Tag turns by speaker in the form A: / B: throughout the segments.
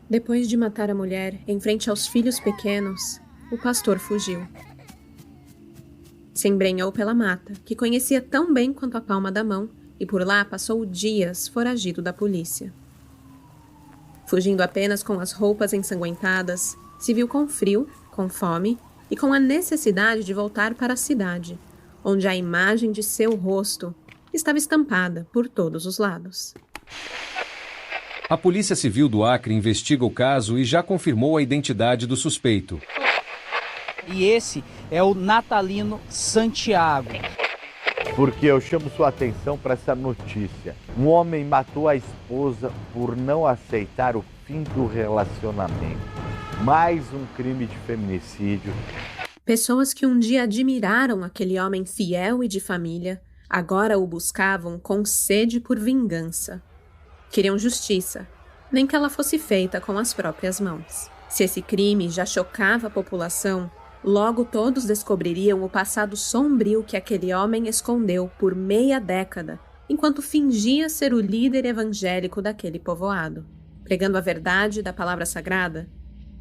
A: Depois de matar a mulher em frente aos filhos pequenos, o pastor fugiu. Se embrenhou pela mata, que conhecia tão bem quanto a palma da mão, e por lá passou dias foragido da polícia. Fugindo apenas com as roupas ensanguentadas, se viu com frio, com fome e com a necessidade de voltar para a cidade, onde a imagem de seu rosto estava estampada por todos os lados.
B: A Polícia Civil do Acre investiga o caso e já confirmou a identidade do suspeito.
C: E esse é o Natalino Santiago.
D: Porque eu chamo sua atenção para essa notícia. Um homem matou a esposa por não aceitar o fim do relacionamento. Mais um crime de feminicídio.
A: Pessoas que um dia admiraram aquele homem fiel e de família, agora o buscavam com sede por vingança. Queriam justiça, nem que ela fosse feita com as próprias mãos. Se esse crime já chocava a população, logo todos descobririam o passado sombrio que aquele homem escondeu por meia década, enquanto fingia ser o líder evangélico daquele povoado. Pregando a verdade da palavra sagrada,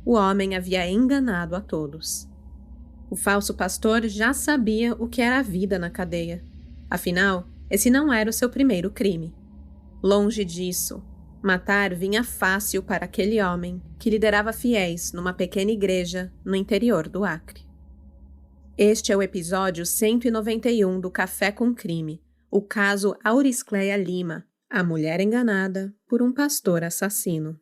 A: o homem havia enganado a todos. O falso pastor já sabia o que era a vida na cadeia. Afinal, esse não era o seu primeiro crime. Longe disso, matar vinha fácil para aquele homem que liderava fiéis numa pequena igreja no interior do Acre. Este é o episódio 191 do Café com Crime, o caso Auriscleia Lima, a mulher enganada por um pastor assassino.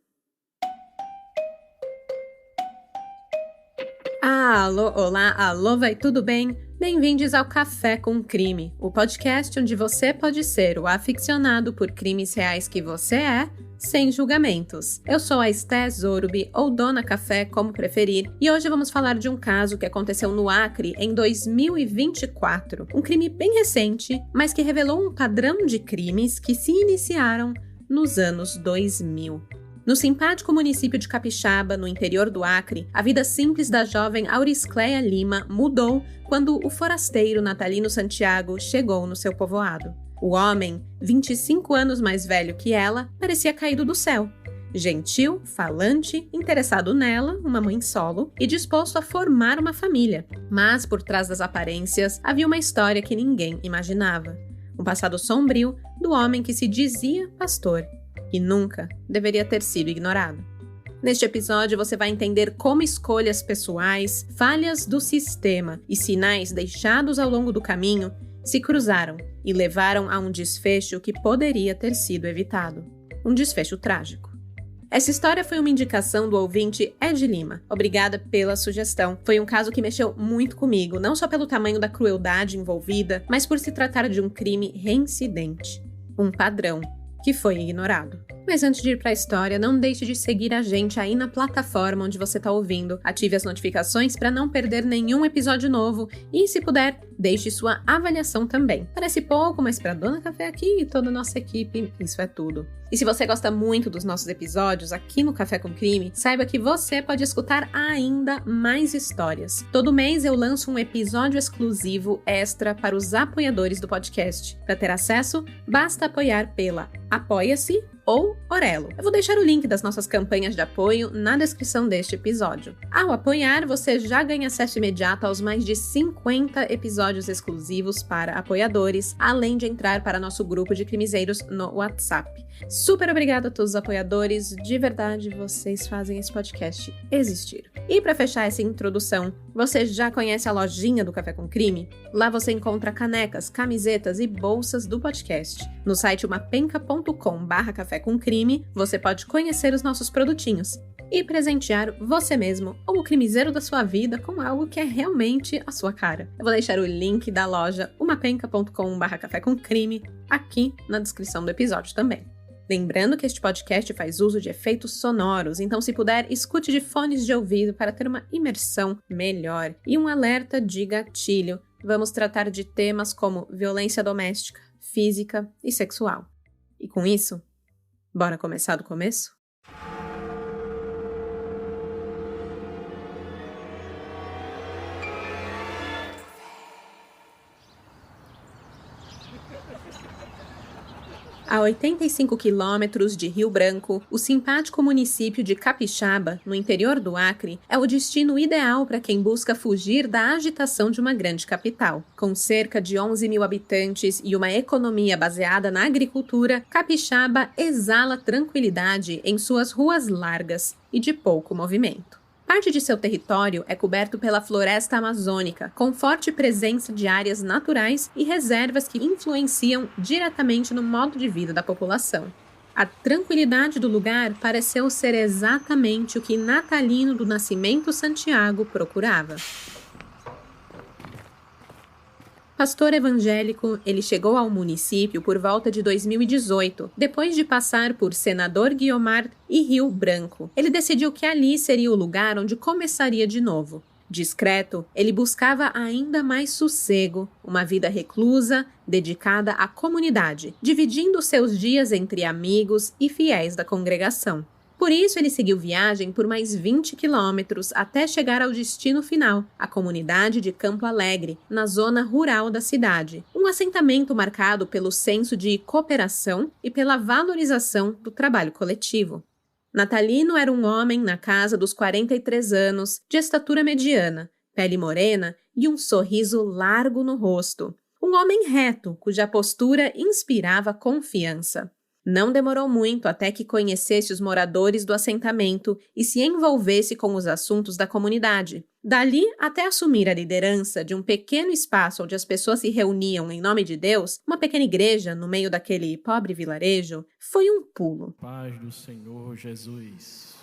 A: Alô, olá, alô, vai tudo bem? Bem-vindos ao Café com Crime, o podcast onde você pode ser o aficionado por crimes reais que você é, sem julgamentos. Eu sou a Esté Zorubi, ou Dona Café, como preferir, e hoje vamos falar de um caso que aconteceu no Acre em 2024. Um crime bem recente, mas que revelou um padrão de crimes que se iniciaram nos anos 2000. No simpático município de Capixaba, no interior do Acre, a vida simples da jovem Auriscleia Lima mudou quando o forasteiro Natalino Santiago chegou no seu povoado. O homem, 25 anos mais velho que ela, parecia caído do céu. Gentil, falante, interessado nela, uma mãe solo, e disposto a formar uma família. Mas, por trás das aparências, havia uma história que ninguém imaginava. Um passado sombrio do homem que se dizia pastor. E nunca deveria ter sido ignorado. Neste episódio você vai entender como escolhas pessoais, falhas do sistema e sinais deixados ao longo do caminho se cruzaram e levaram a um desfecho que poderia ter sido evitado. Um desfecho trágico. Essa história foi uma indicação do ouvinte Ed Lima. Obrigada pela sugestão. Foi um caso que mexeu muito comigo, não só pelo tamanho da crueldade envolvida, mas por se tratar de um crime reincidente. Um padrão que foi ignorado. Mas antes de ir para a história, não deixe de seguir a gente aí na plataforma onde você está ouvindo. Ative as notificações para não perder nenhum episódio novo e, se puder, deixe sua avaliação também. Parece pouco, mas para Dona Café aqui e toda a nossa equipe, isso é tudo. E se você gosta muito dos nossos episódios aqui no Café com Crime, saiba que você pode escutar ainda mais histórias. Todo mês eu lanço um episódio exclusivo extra para os apoiadores do podcast. Para ter acesso, basta apoiar pela Apoia-se ou Orelo. Eu vou deixar o link das nossas campanhas de apoio na descrição deste episódio. Ao apoiar, você já ganha acesso imediato aos mais de 50 episódios exclusivos para apoiadores, além de entrar para nosso grupo de crimezeiros no WhatsApp. Super obrigada a todos os apoiadores, de verdade, vocês fazem esse podcast existir. E para fechar essa introdução, você já conhece a lojinha do Café com Crime? Lá você encontra canecas, camisetas e bolsas do podcast. No site mapenca.com/café com crime, você pode conhecer os nossos produtinhos e presentear você mesmo ou o crimezeiro da sua vida com algo que é realmente a sua cara. Eu vou deixar o link da loja mapenca.com/café com crime aqui na descrição do episódio também. Lembrando que este podcast faz uso de efeitos sonoros, então se puder, escute de fones de ouvido para ter uma imersão melhor. E um alerta de gatilho, vamos tratar de temas como violência doméstica, física e sexual. E com isso, bora começar do começo? A 85 quilômetros de Rio Branco, o simpático município de Capixaba, no interior do Acre, é o destino ideal para quem busca fugir da agitação de uma grande capital. Com cerca de 11 mil habitantes e uma economia baseada na agricultura, Capixaba exala tranquilidade em suas ruas largas e de pouco movimento. Parte de seu território é coberto pela floresta amazônica, com forte presença de áreas naturais e reservas que influenciam diretamente no modo de vida da população. A tranquilidade do lugar pareceu ser exatamente o que Natalino do Nascimento Santiago procurava. Pastor evangélico, ele chegou ao município por volta de 2018, depois de passar por Senador Guiomard e Rio Branco. Ele decidiu que ali seria o lugar onde começaria de novo. Discreto, ele buscava ainda mais sossego, uma vida reclusa, dedicada à comunidade, dividindo seus dias entre amigos e fiéis da congregação. Por isso, ele seguiu viagem por mais 20 quilômetros até chegar ao destino final, a comunidade de Campo Alegre, na zona rural da cidade. Um assentamento marcado pelo senso de cooperação e pela valorização do trabalho coletivo. Natalino era um homem na casa dos 43 anos, de estatura mediana, pele morena e um sorriso largo no rosto. Um homem reto, cuja postura inspirava confiança. Não demorou muito até que conhecesse os moradores do assentamento e se envolvesse com os assuntos da comunidade. Dali até assumir a liderança de um pequeno espaço onde as pessoas se reuniam em nome de Deus, uma pequena igreja no meio daquele pobre vilarejo, foi um pulo.
E: Paz do Senhor Jesus.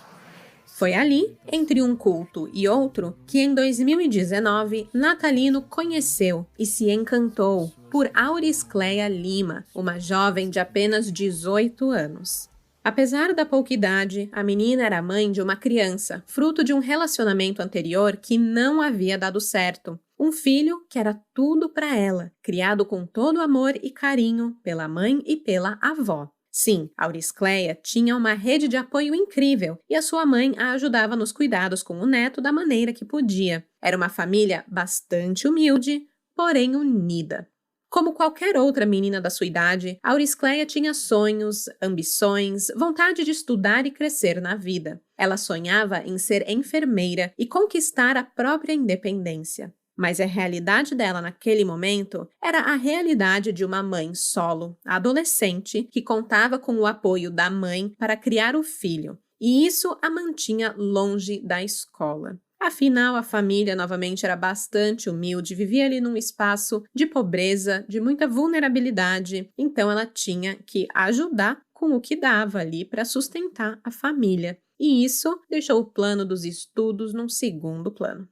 A: Foi ali, entre um culto e outro, que em 2019, Natalino conheceu e se encantou por Auriscleia Lima, uma jovem de apenas 18 anos. Apesar da pouca idade, a menina era mãe de uma criança, fruto de um relacionamento anterior que não havia dado certo. Um filho que era tudo para ela, criado com todo amor e carinho pela mãe e pela avó. Sim, Auriscleia tinha uma rede de apoio incrível e a sua mãe a ajudava nos cuidados com o neto da maneira que podia. Era uma família bastante humilde, porém unida. Como qualquer outra menina da sua idade, Auriscleia tinha sonhos, ambições, vontade de estudar e crescer na vida. Ela sonhava em ser enfermeira e conquistar a própria independência. Mas a realidade dela naquele momento era a realidade de uma mãe solo, adolescente, que contava com o apoio da mãe para criar o filho, e isso a mantinha longe da escola. Afinal, a família novamente era bastante humilde, vivia ali num espaço de pobreza, de muita vulnerabilidade, então ela tinha que ajudar com o que dava ali para sustentar a família, e isso deixou o plano dos estudos num segundo plano.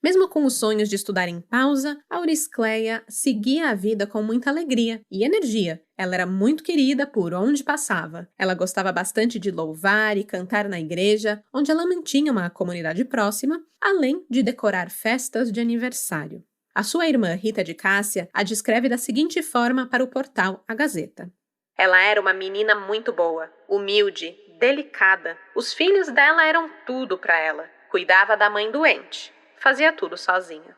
A: Mesmo com os sonhos de estudar em pausa, Auriscleia seguia a vida com muita alegria e energia. Ela era muito querida por onde passava. Ela gostava bastante de louvar e cantar na igreja, onde ela mantinha uma comunidade próxima, além de decorar festas de aniversário. A sua irmã Rita de Cássia a descreve da seguinte forma para o portal A Gazeta. Ela era uma menina muito boa, humilde, delicada. Os filhos dela eram tudo para ela. Cuidava da mãe doente. Fazia tudo sozinha.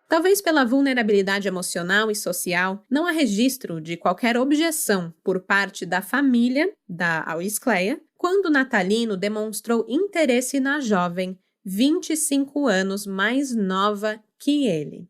A: Talvez pela vulnerabilidade emocional e social, não há registro de qualquer objeção por parte da família da Auriscleia quando Natalino demonstrou interesse na jovem, 25 anos mais nova que ele.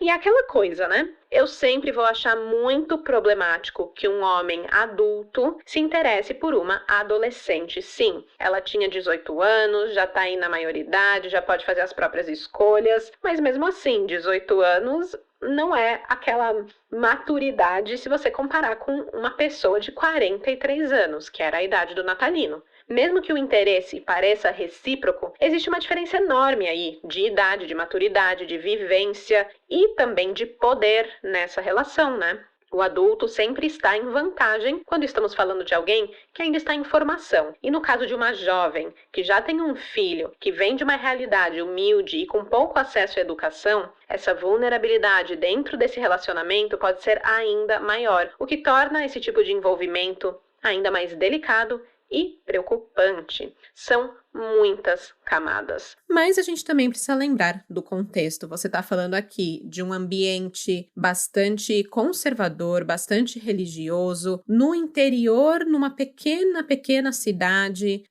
A: E aquela coisa, né? Eu sempre vou achar muito problemático que um homem adulto se interesse por uma adolescente. Sim, ela tinha 18 anos, já tá aí na maioridade, já pode fazer as próprias escolhas, mas mesmo assim, 18 anos não é aquela maturidade se você comparar com uma pessoa de 43 anos, que era a idade do Natalino. Mesmo que o interesse pareça recíproco, existe uma diferença enorme aí de idade, de maturidade, de vivência e também de poder nessa relação, né? O adulto sempre está em vantagem quando estamos falando de alguém que ainda está em formação. E no caso de uma jovem que já tem um filho, que vem de uma realidade humilde e com pouco acesso à educação, essa vulnerabilidade dentro desse relacionamento pode ser ainda maior, o que torna esse tipo de envolvimento ainda mais delicado e preocupante. São muitas camadas. Mas a gente também precisa lembrar do contexto. Você está falando aqui de um ambiente bastante conservador, bastante religioso, no interior, numa pequena cidade.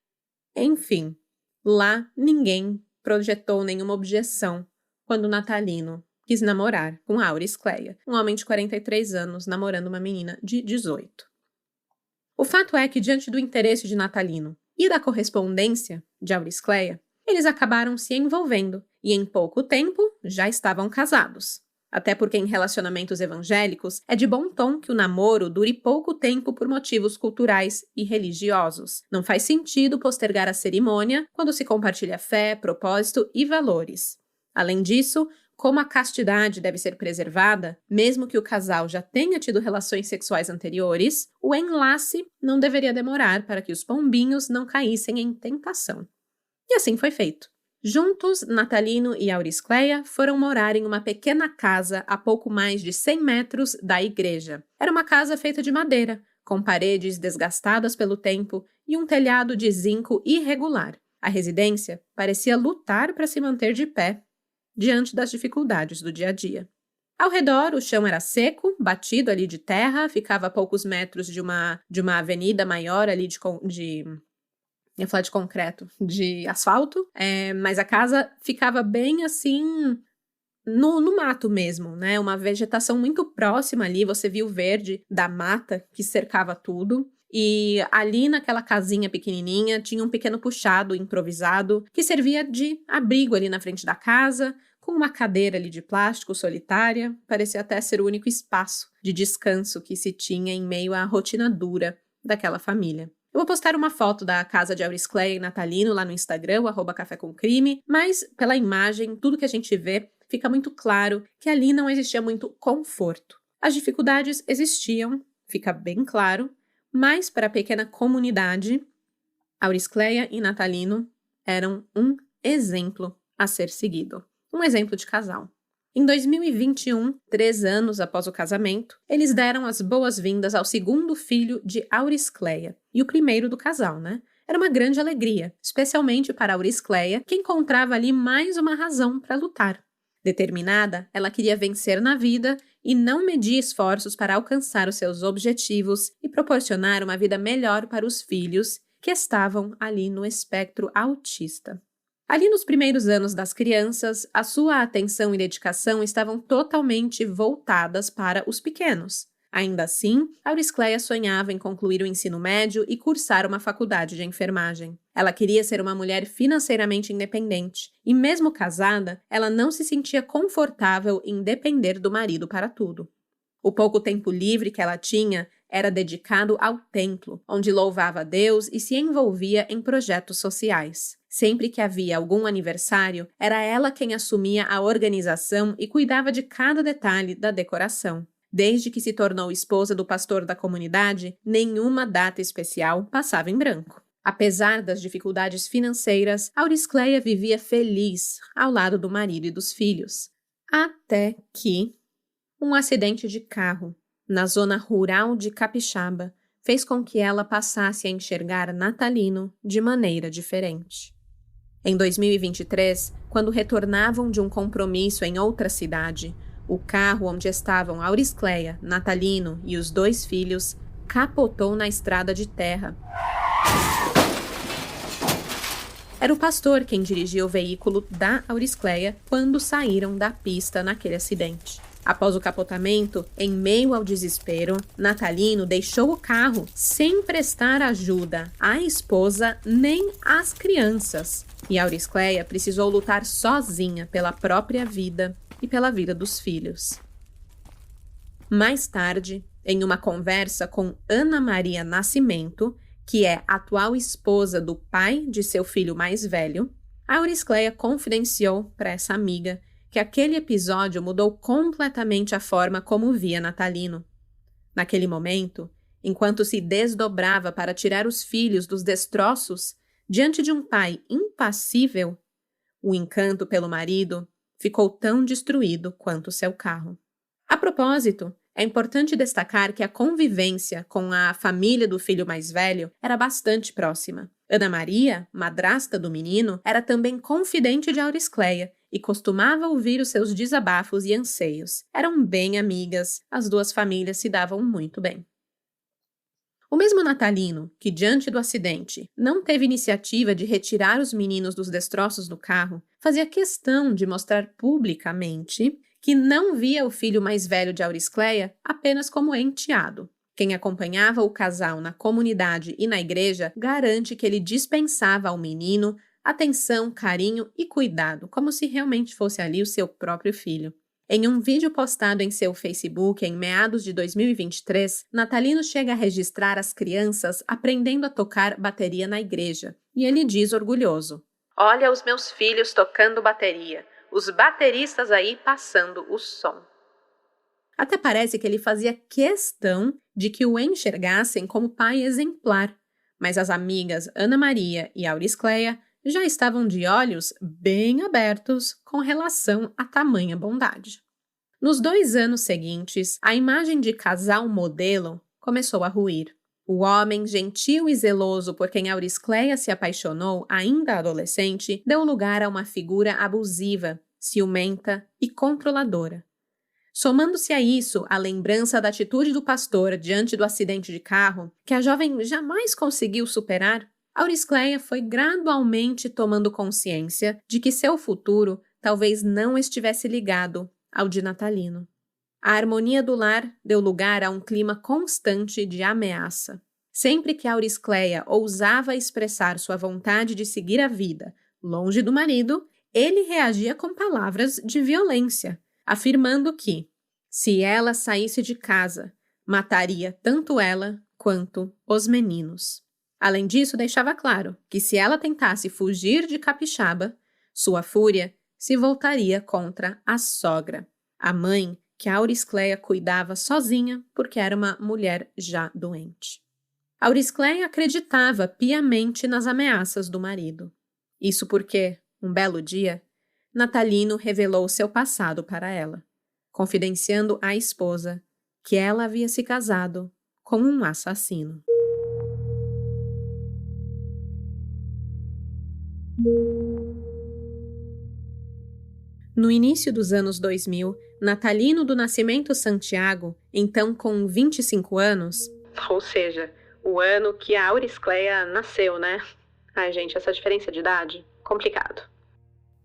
A: Enfim, lá ninguém projetou nenhuma objeção quando Natalino quis namorar com Auris Cleia, um homem de 43 anos namorando uma menina de 18. O fato é que, diante do interesse de Natalino e da correspondência de Auris Cleia, eles acabaram se envolvendo e, em pouco tempo, já estavam casados. Até porque em relacionamentos evangélicos é de bom tom que o namoro dure pouco tempo por motivos culturais e religiosos. Não faz sentido postergar a cerimônia quando se compartilha fé, propósito e valores. Além disso, como a castidade deve ser preservada, mesmo que o casal já tenha tido relações sexuais anteriores, o enlace não deveria demorar para que os pombinhos não caíssem em tentação. E assim foi feito. Juntos, Natalino e Auris Cleia foram morar em uma pequena casa a pouco mais de 100 metros da igreja. Era uma casa feita de madeira, com paredes desgastadas pelo tempo e um telhado de zinco irregular. A residência parecia lutar para se manter de pé diante das dificuldades do dia a dia. Ao redor, o chão era seco, batido ali de terra, ficava a poucos metros de uma avenida maior ali ia falar de concreto, de asfalto, mas a casa ficava bem assim no mato mesmo, né? Uma vegetação muito próxima ali, você via o verde da mata que cercava tudo. E ali naquela casinha pequenininha tinha um pequeno puxado improvisado que servia de abrigo ali na frente da casa, com uma cadeira ali de plástico solitária. Parecia até ser o único espaço de descanso que se tinha em meio à rotina dura daquela família. Eu vou postar uma foto da casa de Auris Cleia e Natalino lá no Instagram, @cafécomcrime, mas pela imagem, tudo que a gente vê, fica muito claro que ali não existia muito conforto. As dificuldades existiam, fica bem claro, mas para a pequena comunidade, Auris Cleia e Natalino eram um exemplo a ser seguido. Um exemplo de casal. Em 2021, 3 anos após o casamento, eles deram as boas-vindas ao segundo filho de Auris Cleia, e o primeiro do casal, né? Era uma grande alegria, especialmente para Auris Cleia, que encontrava ali mais uma razão para lutar. Determinada, ela queria vencer na vida e não media esforços para alcançar os seus objetivos e proporcionar uma vida melhor para os filhos que estavam ali no espectro autista. Ali nos primeiros anos das crianças, a sua atenção e dedicação estavam totalmente voltadas para os pequenos. Ainda assim, Auris Cleia sonhava em concluir o ensino médio e cursar uma faculdade de enfermagem. Ela queria ser uma mulher financeiramente independente, e mesmo casada, ela não se sentia confortável em depender do marido para tudo. O pouco tempo livre que ela tinha era dedicado ao templo, onde louvava a Deus e se envolvia em projetos sociais. Sempre que havia algum aniversário, era ela quem assumia a organização e cuidava de cada detalhe da decoração. Desde que se tornou esposa do pastor da comunidade, nenhuma data especial passava em branco. Apesar das dificuldades financeiras, Auris Cleia vivia feliz ao lado do marido e dos filhos. Até que um acidente de carro na zona rural de Capixaba fez com que ela passasse a enxergar Natalino de maneira diferente. Em 2023, quando retornavam de um compromisso em outra cidade, o carro onde estavam Auris Cleia, Natalino e os 2 filhos capotou na estrada de terra. Era o pastor quem dirigia o veículo da Auris Cleia quando saíram da pista naquele acidente. Após o capotamento, em meio ao desespero, Natalino deixou o carro sem prestar ajuda à esposa nem às crianças. E Auris Cleia precisou lutar sozinha pela própria vida e pela vida dos filhos. Mais tarde, em uma conversa com Ana Maria Nascimento, que é atual esposa do pai de seu filho mais velho, Auris Cleia confidenciou para essa amiga que aquele episódio mudou completamente a forma como via Natalino. Naquele momento, enquanto se desdobrava para tirar os filhos dos destroços, diante de um pai impassível, o encanto pelo marido ficou tão destruído quanto seu carro. A propósito, É importante destacar que a convivência com a família do filho mais velho era bastante próxima. Ana Maria, madrasta do menino, era também confidente de Auricléia e costumava ouvir os seus desabafos e anseios. Eram bem amigas, as duas famílias se davam muito bem. O mesmo Natalino, que diante do acidente não teve iniciativa de retirar os meninos dos destroços do carro, fazia questão de mostrar publicamente que não via o filho mais velho de Auricléia apenas como enteado. Quem acompanhava o casal na comunidade e na igreja garante que ele dispensava ao menino atenção, carinho e cuidado, como se realmente fosse ali o seu próprio filho. Em um vídeo postado em seu Facebook em meados de 2023, Natalino chega a registrar as crianças aprendendo a tocar bateria na igreja, e ele diz orgulhoso: "Olha os meus filhos tocando bateria, os bateristas aí passando o som." Até parece que ele fazia questão de que o enxergassem como pai exemplar, mas as amigas Ana Maria e Auricléia já estavam de olhos bem abertos com relação a tamanha bondade. Nos 2 anos seguintes, a imagem de casal modelo começou a ruir. O homem gentil e zeloso por quem Auricléia se apaixonou ainda adolescente deu lugar a uma figura abusiva, ciumenta e controladora. Somando-se a isso a lembrança da atitude do pastor diante do acidente de carro, que a jovem jamais conseguiu superar, Auricléia foi gradualmente tomando consciência de que seu futuro talvez não estivesse ligado ao de Natalino. A harmonia do lar deu lugar a um clima constante de ameaça. Sempre que Auricléia ousava expressar sua vontade de seguir a vida longe do marido, ele reagia com palavras de violência, afirmando que, se ela saísse de casa, mataria tanto ela quanto os meninos. Além disso, deixava claro que se ela tentasse fugir de Capixaba, sua fúria se voltaria contra a sogra, a mãe que a Auricléia cuidava sozinha porque era uma mulher já doente. Auricléia acreditava piamente nas ameaças do marido. Isso porque, um belo dia, Natalino revelou seu passado para ela, confidenciando à esposa que ela havia se casado com um assassino. No início dos anos 2000, Natalino do Nascimento Santiago, então com 25 anos, ou seja, o ano que a Auricléia nasceu, né? Ai, gente, essa diferença de idade, complicado.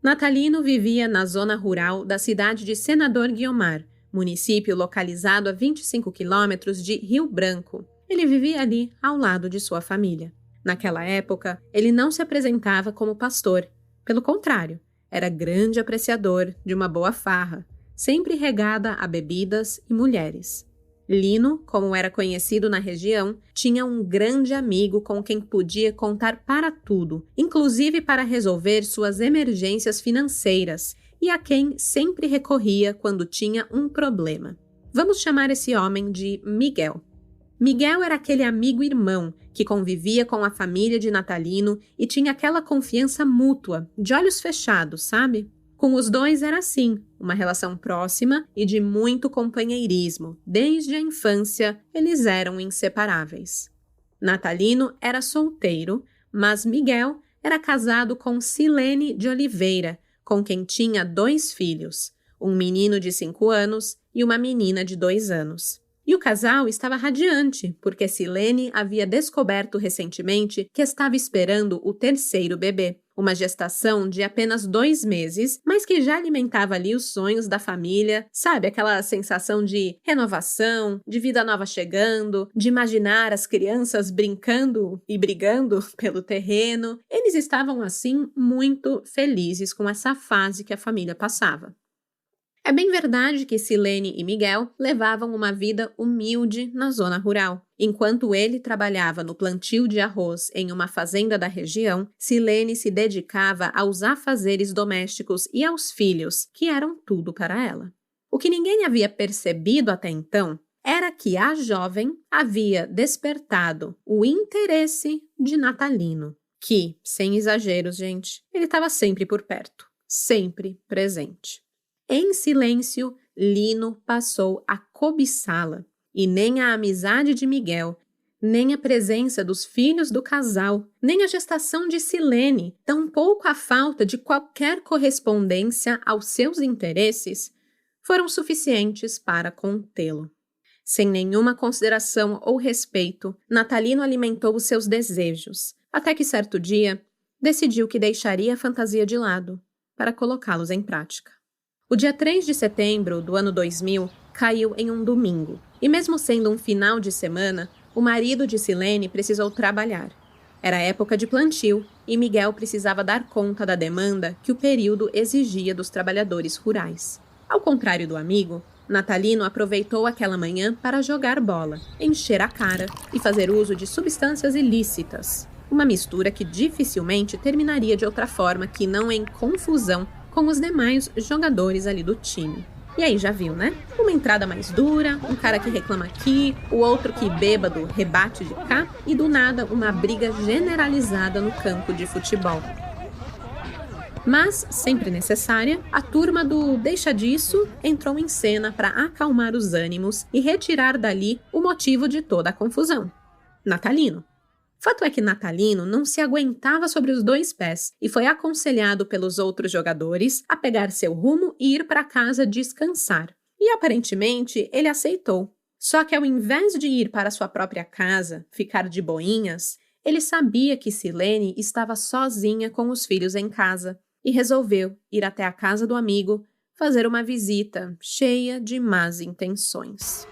A: Natalino vivia na zona rural da cidade de Senador Guiomar, município localizado a 25 quilômetros de Rio Branco. Ele vivia ali ao lado de sua família. Naquela época, ele não se apresentava como pastor. Pelo contrário, era grande apreciador de uma boa farra, sempre regada a bebidas e mulheres. Lino, como era conhecido na região, tinha um grande amigo com quem podia contar para tudo, inclusive para resolver suas emergências financeiras, e a quem sempre recorria quando tinha um problema. Vamos chamar esse homem de Miguel. Miguel era aquele amigo-irmão que convivia com a família de Natalino e tinha aquela confiança mútua, de olhos fechados, sabe? Com os dois era assim, uma relação próxima e de muito companheirismo. Desde a infância, eles eram inseparáveis. Natalino era solteiro, mas Miguel era casado com Silene de Oliveira, com quem tinha 2 filhos, um menino de 5 anos e uma menina de 2 anos. E o casal estava radiante, porque Silene havia descoberto recentemente que estava esperando o 3º bebê, uma gestação de apenas 2 meses, mas que já alimentava ali os sonhos da família, sabe? Aquela sensação de renovação, de vida nova chegando, de imaginar as crianças brincando e brigando pelo terreno. Eles estavam, assim, muito felizes com essa fase que a família passava. É bem verdade que Silene e Miguel levavam uma vida humilde na zona rural. Enquanto ele trabalhava no plantio de arroz em uma fazenda da região, Silene se dedicava aos afazeres domésticos e aos filhos, que eram tudo para ela. O que ninguém havia percebido até então era que a jovem havia despertado o interesse de Natalino, que, sem exageros, gente, ele estava sempre por perto, sempre presente. Em silêncio, Lino passou a cobiçá-la. E nem a amizade de Miguel, nem a presença dos filhos do casal, nem a gestação de Silene, tampouco a falta de qualquer correspondência aos seus interesses, foram suficientes para contê-lo. Sem nenhuma consideração ou respeito, Natalino alimentou os seus desejos, até que certo dia decidiu que deixaria a fantasia de lado para colocá-los em prática. O dia 3 de setembro do ano 2000 caiu em um domingo, e mesmo sendo um final de semana, o marido de Silene precisou trabalhar. Era época de plantio e Miguel precisava dar conta da demanda que o período exigia dos trabalhadores rurais. Ao contrário do amigo, Natalino aproveitou aquela manhã para jogar bola, encher a cara e fazer uso de substâncias ilícitas. Uma mistura que dificilmente terminaria de outra forma que não em confusão com os demais jogadores ali do time. E aí, já viu, né? Uma entrada mais dura, um cara que reclama aqui, o outro que bêbado rebate de cá e do nada uma briga generalizada no campo de futebol. Mas, sempre necessária, a turma do deixa disso entrou em cena para acalmar os ânimos e retirar dali o motivo de toda a confusão. Natalino. Fato é que Natalino não se aguentava sobre os dois pés e foi aconselhado pelos outros jogadores a pegar seu rumo e ir para casa descansar. E aparentemente ele aceitou. Só que ao invés de ir para sua própria casa, ficar de boinhas, ele sabia que Silene estava sozinha com os filhos em casa e resolveu ir até a casa do amigo fazer uma visita cheia de más intenções.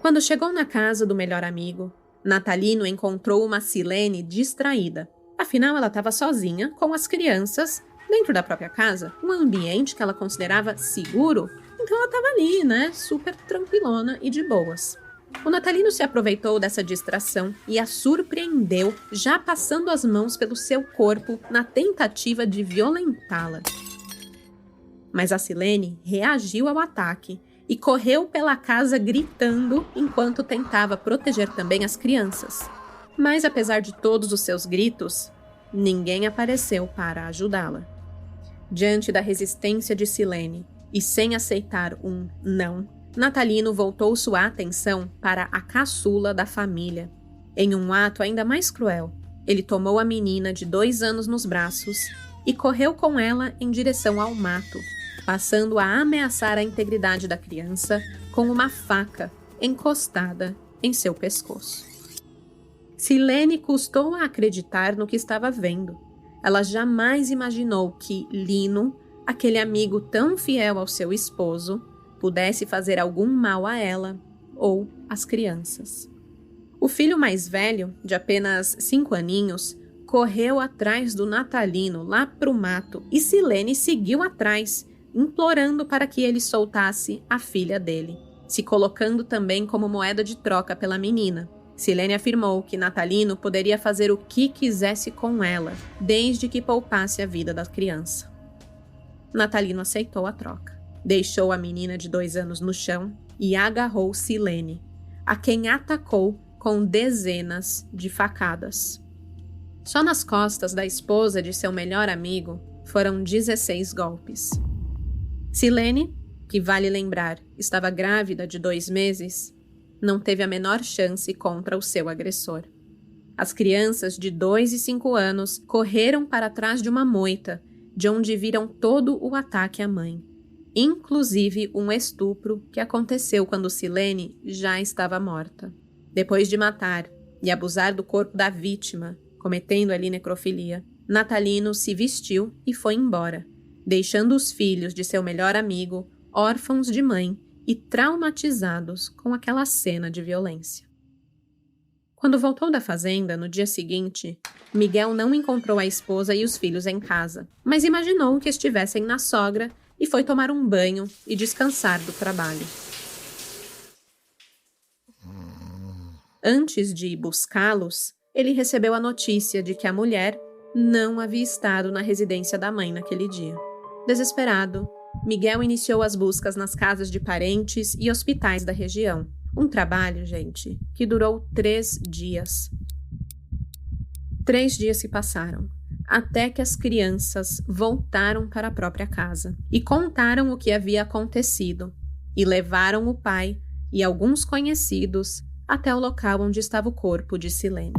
A: Quando chegou na casa do melhor amigo, Natalino encontrou uma Silene distraída. Afinal, ela estava sozinha com as crianças dentro da própria casa, um ambiente que ela considerava seguro. Então ela estava ali, né, super tranquilona e de boas. O Natalino se aproveitou dessa distração e a surpreendeu, já passando as mãos pelo seu corpo na tentativa de violentá-la. Mas a Silene reagiu ao ataque e correu pela casa gritando enquanto tentava proteger também as crianças. Mas apesar de todos os seus gritos, ninguém apareceu para ajudá-la. Diante da resistência de Silene e sem aceitar um não, Natalino voltou sua atenção para a caçula da família. Em um ato ainda mais cruel, ele tomou a menina de 2 anos nos braços e correu com ela em direção ao mato, passando a ameaçar a integridade da criança com uma faca encostada em seu pescoço. Silene custou a acreditar no que estava vendo. Ela jamais imaginou que Lino, aquele amigo tão fiel ao seu esposo, pudesse fazer algum mal a ela ou às crianças. O filho mais velho, de apenas 5 aninhos, correu atrás do Natalino lá para o mato e Silene seguiu atrás, implorando para que ele soltasse a filha dele, se colocando também como moeda de troca pela menina. Silene afirmou que Natalino poderia fazer o que quisesse com ela, desde que poupasse a vida da criança. Natalino aceitou a troca. Deixou a menina de 2 anos no chão e agarrou Silene, a quem atacou com dezenas de facadas. Só nas costas da esposa de seu melhor amigo foram 16 golpes. Silene, que vale lembrar, estava grávida de 2 meses, não teve a menor chance contra o seu agressor. As crianças de 2 e 5 anos correram para trás de uma moita, de onde viram todo o ataque à mãe, inclusive um estupro que aconteceu quando Silene já estava morta. Depois de matar e abusar do corpo da vítima, cometendo ali necrofilia, Natalino se vestiu e foi embora, deixando os filhos de seu melhor amigo órfãos de mãe e traumatizados com aquela cena de violência. Quando voltou da fazenda, no dia seguinte, Miguel não encontrou a esposa e os filhos em casa, mas imaginou que estivessem na sogra e foi tomar um banho e descansar do trabalho. Antes de ir buscá-los, ele recebeu a notícia de que a mulher não havia estado na residência da mãe naquele dia. Desesperado, Miguel iniciou as buscas nas casas de parentes e hospitais da região. Um trabalho, gente, que durou 3 dias. 3 dias se passaram, até que as crianças voltaram para a própria casa e contaram o que havia acontecido. e levaram o pai e alguns conhecidos até o local onde estava o corpo de Silene.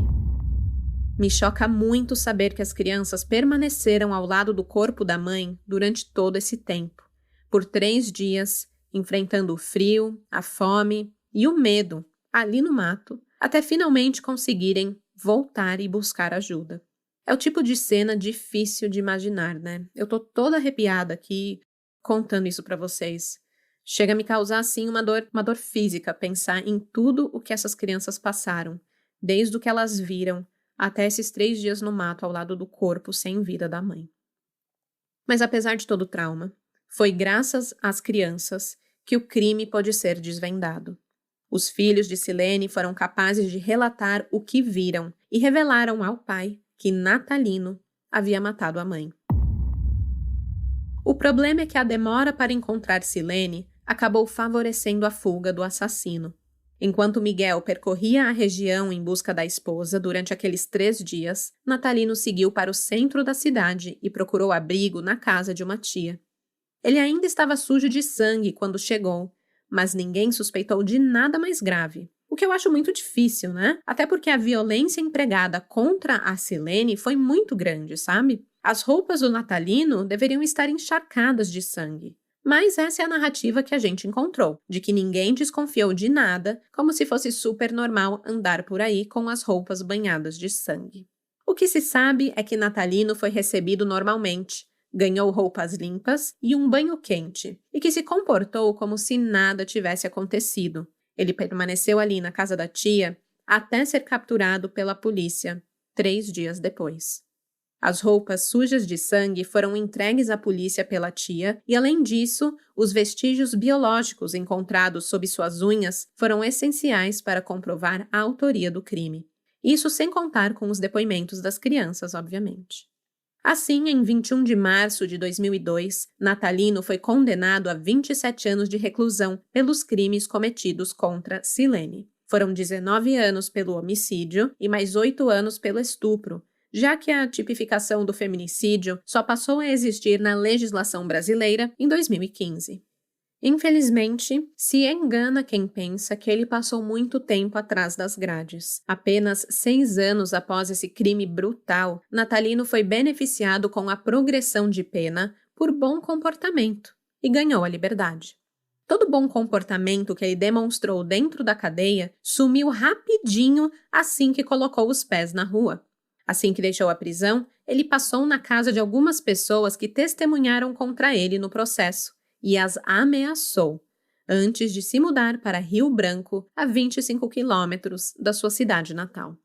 A: Me choca muito saber que as crianças permaneceram ao lado do corpo da mãe durante todo esse tempo, por 3 dias, enfrentando o frio, a fome e o medo ali no mato, até finalmente conseguirem voltar e buscar ajuda. É o tipo de cena difícil de imaginar, né? Eu tô toda arrepiada aqui contando isso pra vocês. Chega a me causar, assim, uma dor física pensar em tudo o que essas crianças passaram, desde o que elas viram até esses 3 dias no mato ao lado do corpo sem vida da mãe. Mas apesar de todo o trauma, foi graças às crianças que o crime pôde ser desvendado. Os filhos de Silene foram capazes de relatar o que viram e revelaram ao pai que Natalino havia matado a mãe. O problema é que a demora para encontrar Silene acabou favorecendo a fuga do assassino. Enquanto Miguel percorria a região em busca da esposa durante aqueles 3 dias, Natalino seguiu para o centro da cidade e procurou abrigo na casa de uma tia. Ele ainda estava sujo de sangue quando chegou, mas ninguém suspeitou de nada mais grave. O que eu acho muito difícil, né? Até porque a violência empregada contra a Silene foi muito grande, sabe? As roupas do Natalino deveriam estar encharcadas de sangue. Mas essa é a narrativa que a gente encontrou, de que ninguém desconfiou de nada, como se fosse super normal andar por aí com as roupas banhadas de sangue. O que se sabe é que Natalino foi recebido normalmente, ganhou roupas limpas e um banho quente, e que se comportou como se nada tivesse acontecido. Ele permaneceu ali na casa da tia até ser capturado pela polícia, 3 dias depois. As roupas sujas de sangue foram entregues à polícia pela tia e, além disso, os vestígios biológicos encontrados sob suas unhas foram essenciais para comprovar a autoria do crime. Isso sem contar com os depoimentos das crianças, obviamente. Assim, em 21 de março de 2002, Natalino foi condenado a 27 anos de reclusão pelos crimes cometidos contra Silene. Foram 19 anos pelo homicídio e mais 8 anos pelo estupro, já que a tipificação do feminicídio só passou a existir na legislação brasileira em 2015. Infelizmente, se engana quem pensa que ele passou muito tempo atrás das grades. Apenas 6 anos após esse crime brutal, Natalino foi beneficiado com a progressão de pena por bom comportamento e ganhou a liberdade. Todo bom comportamento que ele demonstrou dentro da cadeia sumiu rapidinho assim que colocou os pés na rua. Assim que deixou a prisão, ele passou na casa de algumas pessoas que testemunharam contra ele no processo e as ameaçou, antes de se mudar para Rio Branco, a 25 quilômetros da sua cidade natal.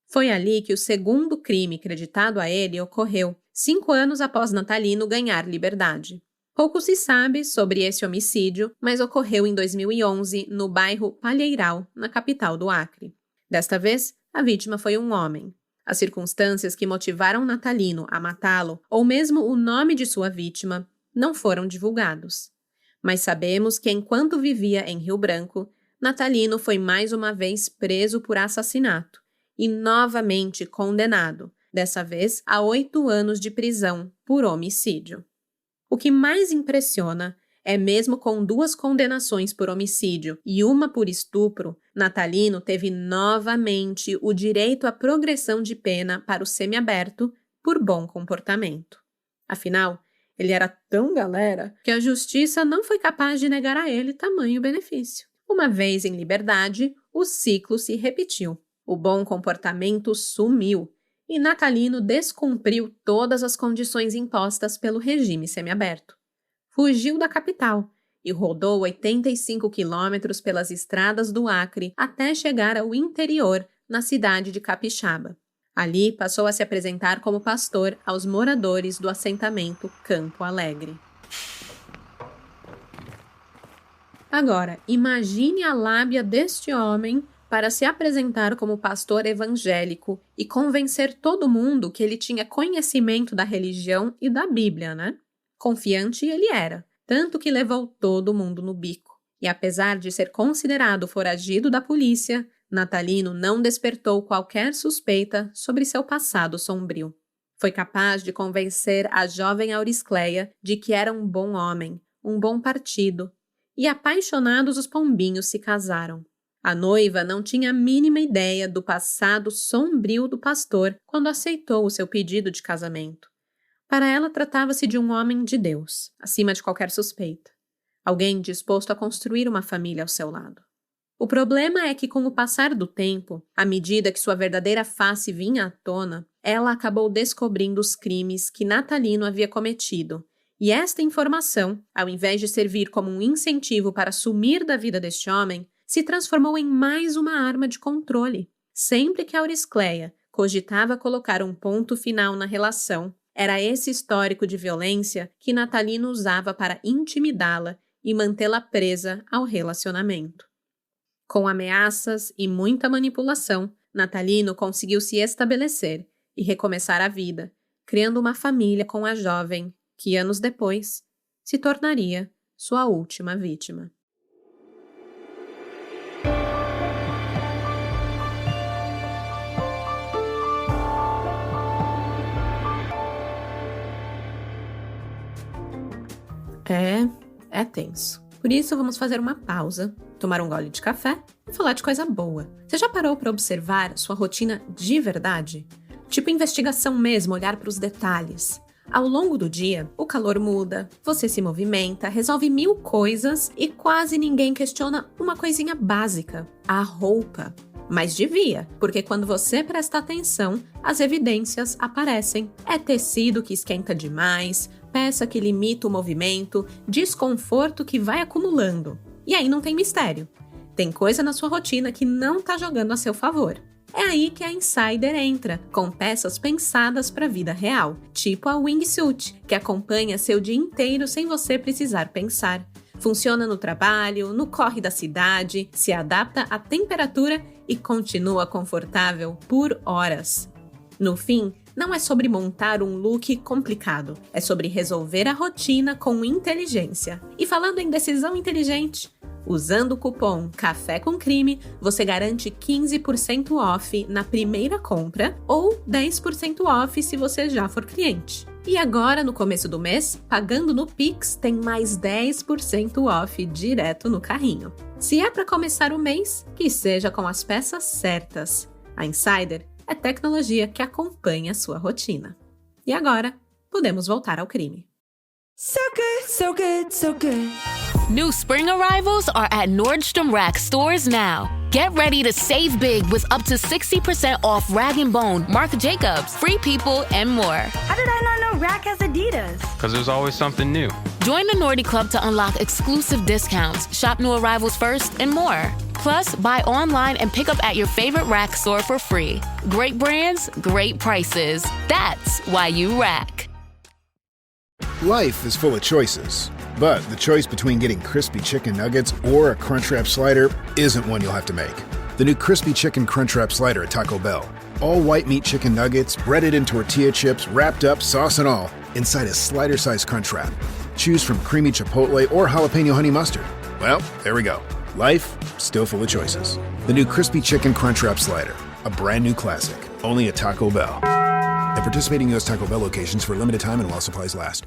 A: Foi ali que o segundo crime creditado a ele ocorreu, 5 anos após Natalino ganhar liberdade. Pouco se sabe sobre esse homicídio, mas ocorreu em 2011 no bairro Palheiral, na capital do Acre. Desta vez, a vítima foi um homem. As circunstâncias que motivaram Natalino a matá-lo, ou mesmo o nome de sua vítima, não foram divulgados. Mas sabemos que enquanto vivia em Rio Branco, Natalino foi mais uma vez preso por assassinato e novamente condenado, dessa vez a 8 anos de prisão por homicídio. O que mais impressiona é mesmo com 2 condenações por homicídio e uma por estupro, Natalino teve novamente o direito à progressão de pena para o semiaberto por bom comportamento. Afinal, ele era tão galera que a justiça não foi capaz de negar a ele tamanho benefício. Uma vez em liberdade, o ciclo se repetiu. O bom comportamento sumiu e Natalino descumpriu todas as condições impostas pelo regime semiaberto. Fugiu da capital e rodou 85 quilômetros pelas estradas do Acre até chegar ao interior, na cidade de Capixaba. Ali passou a se apresentar como pastor aos moradores do assentamento Campo Alegre. Agora, imagine a lábia deste homem para se apresentar como pastor evangélico e convencer todo mundo que ele tinha conhecimento da religião e da Bíblia, né? Confiante ele era, tanto que levou todo mundo no bico. E apesar de ser considerado foragido da polícia, Natalino não despertou qualquer suspeita sobre seu passado sombrio. Foi capaz de convencer a jovem Auricleia de que era um bom homem, um bom partido, e apaixonados os pombinhos se casaram. A noiva não tinha a mínima ideia do passado sombrio do pastor quando aceitou o seu pedido de casamento. Para ela, tratava-se de um homem de Deus, acima de qualquer suspeita. Alguém disposto a construir uma família ao seu lado. O problema é que, com o passar do tempo, à medida que sua verdadeira face vinha à tona, ela acabou descobrindo os crimes que Natalino havia cometido. E esta informação, ao invés de servir como um incentivo para sumir da vida deste homem, se transformou em mais uma arma de controle. Sempre que Auricleia cogitava colocar um ponto final na relação, era esse histórico de violência que Natalino usava para intimidá-la e mantê-la presa ao relacionamento. Com ameaças e muita manipulação, Natalino conseguiu se estabelecer e recomeçar a vida, criando uma família com a jovem que, anos depois, se tornaria sua última vítima. É tenso. Por isso, vamos fazer uma pausa, tomar um gole de café e falar de coisa boa. Você já parou para observar sua rotina de verdade? Tipo investigação mesmo, olhar para os detalhes. Ao longo do dia, o calor muda, você se movimenta, resolve 1000 coisas e quase ninguém questiona uma coisinha básica, a roupa. Mas devia, porque quando você presta atenção, as evidências aparecem. É tecido que esquenta demais, peça que limita o movimento, desconforto que vai acumulando. E aí não tem mistério. Tem coisa na sua rotina que não tá jogando a seu favor. É aí que a Insider entra, com peças pensadas para a vida real, tipo a Wingsuit, que acompanha seu dia inteiro sem você precisar pensar. Funciona no trabalho, no corre da cidade, se adapta à temperatura e continua confortável por horas. No fim, não é sobre montar um look complicado, é sobre resolver a rotina com inteligência. E falando em decisão inteligente, usando o cupom Café com Crime, você garante 15% off na primeira compra ou 10% off se você já for cliente. E agora, no começo do mês, pagando no Pix, tem mais 10% off direto no carrinho. Se é para começar o mês, que seja com as peças certas. A Insider é tecnologia que acompanha a sua rotina. E agora, podemos voltar ao crime.
F: So good, so good, so good.
G: New spring arrivals are at Nordstrom Rack stores now. Get ready to save big with up to 60% off Rag & Bone, Marc Jacobs, Free People, and more.
F: How did I not know Rack has Adidas?
H: Because there's always something new.
G: Join the Nordy Club to unlock exclusive discounts, shop new arrivals first, and more. Plus, buy online and pick up at your favorite Rack store for free. Great brands, great prices. That's why you Rack.
I: Life is full of choices, but the choice between getting crispy chicken nuggets or a Crunchwrap Slider isn't one you'll have to make. The new Crispy Chicken Crunchwrap Slider at Taco Bell. All white meat chicken nuggets, breaded in tortilla chips, wrapped up, sauce and all, inside a slider-sized Crunchwrap. Choose from creamy chipotle or jalapeno honey mustard. Well, there we go. Life, still full of choices. The new Crispy Chicken Crunchwrap Slider. A brand new classic. Only at Taco Bell. At participating U.S. Taco Bell locations for a limited time and while supplies last.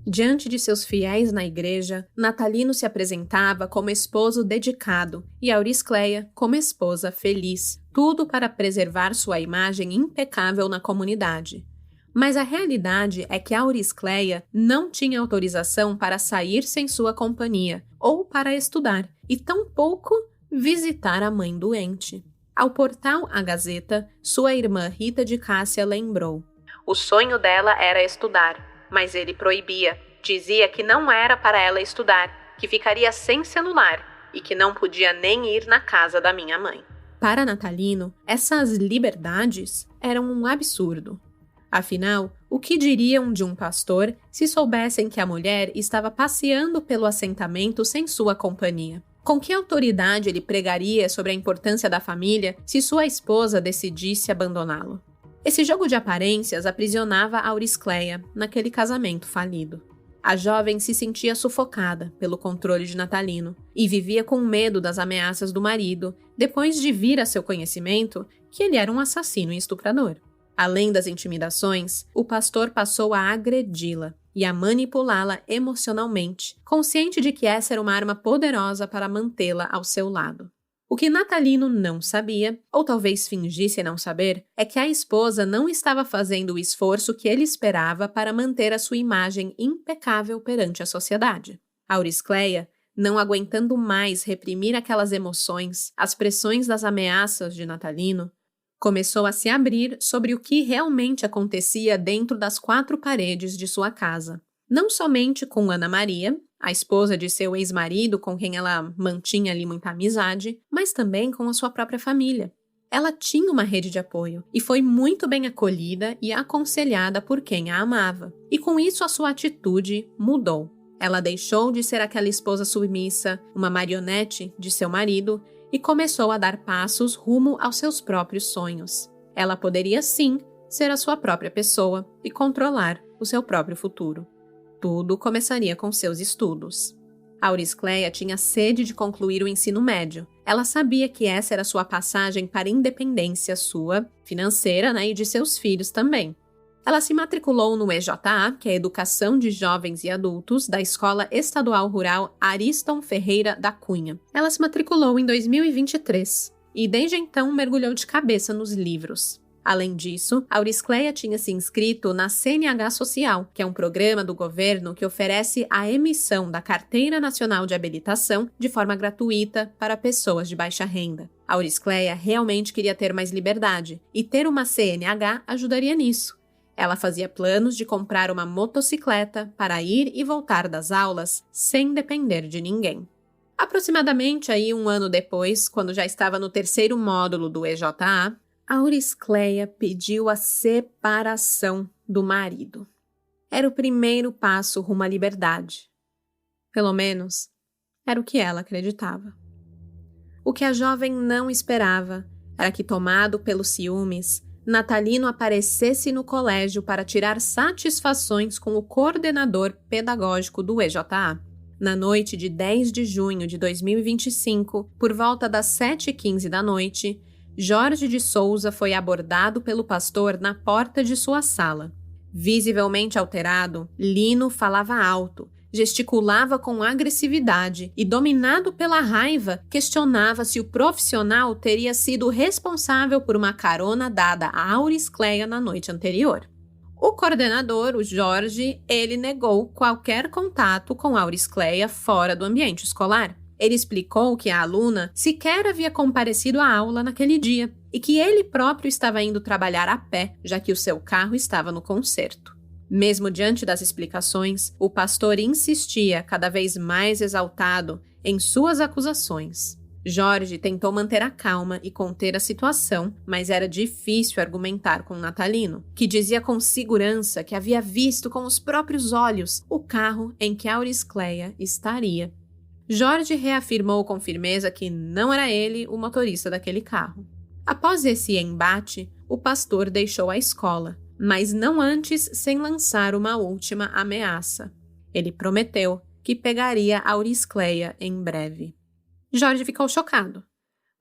A: Diante de seus fiéis na igreja, Natalino se apresentava como esposo dedicado e Auricleia como esposa feliz, tudo para preservar sua imagem impecável na comunidade. Mas a realidade é que Auricleia não tinha autorização para sair sem sua companhia ou para estudar, e tampouco visitar a mãe doente. Ao portal A Gazeta, sua irmã Rita de Cássia lembrou: o sonho dela era estudar, mas ele proibia. Dizia que não era para ela estudar, que ficaria sem celular e que não podia nem ir na casa da minha mãe. Para Natalino, essas liberdades eram um absurdo. Afinal, o que diriam de um pastor se soubessem que a mulher estava passeando pelo assentamento sem sua companhia? Com que autoridade ele pregaria sobre a importância da família se sua esposa decidisse abandoná-lo? Esse jogo de aparências aprisionava Auricleia naquele casamento falido. A jovem se sentia sufocada pelo controle de Natalino e vivia com medo das ameaças do marido, depois de vir a seu conhecimento que ele era um assassino e estuprador. Além das intimidações, o pastor passou a agredi-la e a manipulá-la emocionalmente, consciente de que essa era uma arma poderosa para mantê-la ao seu lado. O que Natalino não sabia, ou talvez fingisse não saber, é que a esposa não estava fazendo o esforço que ele esperava para manter a sua imagem impecável perante a sociedade. Auricleia, não aguentando mais reprimir aquelas emoções, as pressões das ameaças de Natalino, começou a se abrir sobre o que realmente acontecia dentro das 4 paredes de sua casa. Não somente com Ana Maria, a esposa de seu ex-marido com quem ela mantinha ali muita amizade, mas também com a sua própria família. Ela tinha uma rede de apoio e foi muito bem acolhida e aconselhada por quem a amava. E com isso a sua atitude mudou. Ela deixou de ser aquela esposa submissa, uma marionete de seu marido, e começou a dar passos rumo aos seus próprios sonhos. Ela poderia sim ser a sua própria pessoa e controlar o seu próprio futuro. Tudo começaria com seus estudos. Auricleia tinha sede de concluir o ensino médio. Ela sabia que essa era sua passagem para a independência sua, financeira, e de seus filhos também. Ela se matriculou no EJA, que é a Educação de Jovens e Adultos, da Escola Estadual Rural Ariston Ferreira da Cunha. Ela se matriculou em 2023 e desde então mergulhou de cabeça nos livros. Além disso, Auricleia tinha se inscrito na CNH Social, que é um programa do governo que oferece a emissão da Carteira Nacional de Habilitação de forma gratuita para pessoas de baixa renda. Auricleia realmente queria ter mais liberdade e ter uma CNH ajudaria nisso. Ela fazia planos de comprar uma motocicleta para ir e voltar das aulas sem depender de ninguém. Aproximadamente um ano depois, quando já estava no 3º módulo do EJA, Auricleia pediu a separação do marido. Era o primeiro passo rumo à liberdade. Pelo menos, era o que ela acreditava. O que a jovem não esperava era que, tomado pelos ciúmes, Natalino aparecesse no colégio para tirar satisfações com o coordenador pedagógico do EJA. Na noite de 10 de junho de 2025, por volta das 7h15 da noite, Jorge de Souza foi abordado pelo pastor na porta de sua sala. Visivelmente alterado, Lino falava alto, gesticulava com agressividade e, dominado pela raiva, questionava se o profissional teria sido responsável por uma carona dada a Auricleia na noite anterior. O coordenador, o Jorge, ele negou qualquer contato com Auricleia fora do ambiente escolar. Ele explicou que a aluna sequer havia comparecido à aula naquele dia e que ele próprio estava indo trabalhar a pé, já que o seu carro estava no conserto. Mesmo diante das explicações, o pastor insistia, cada vez mais exaltado, em suas acusações. Jorge tentou manter a calma e conter a situação, mas era difícil argumentar com Natalino, que dizia com segurança que havia visto com os próprios olhos o carro em que Auricleia estaria. Jorge reafirmou com firmeza que não era ele o motorista daquele carro. Após esse embate, o pastor deixou a escola, mas não antes sem lançar uma última ameaça. Ele prometeu que pegaria Auricleia em breve. Jorge ficou chocado,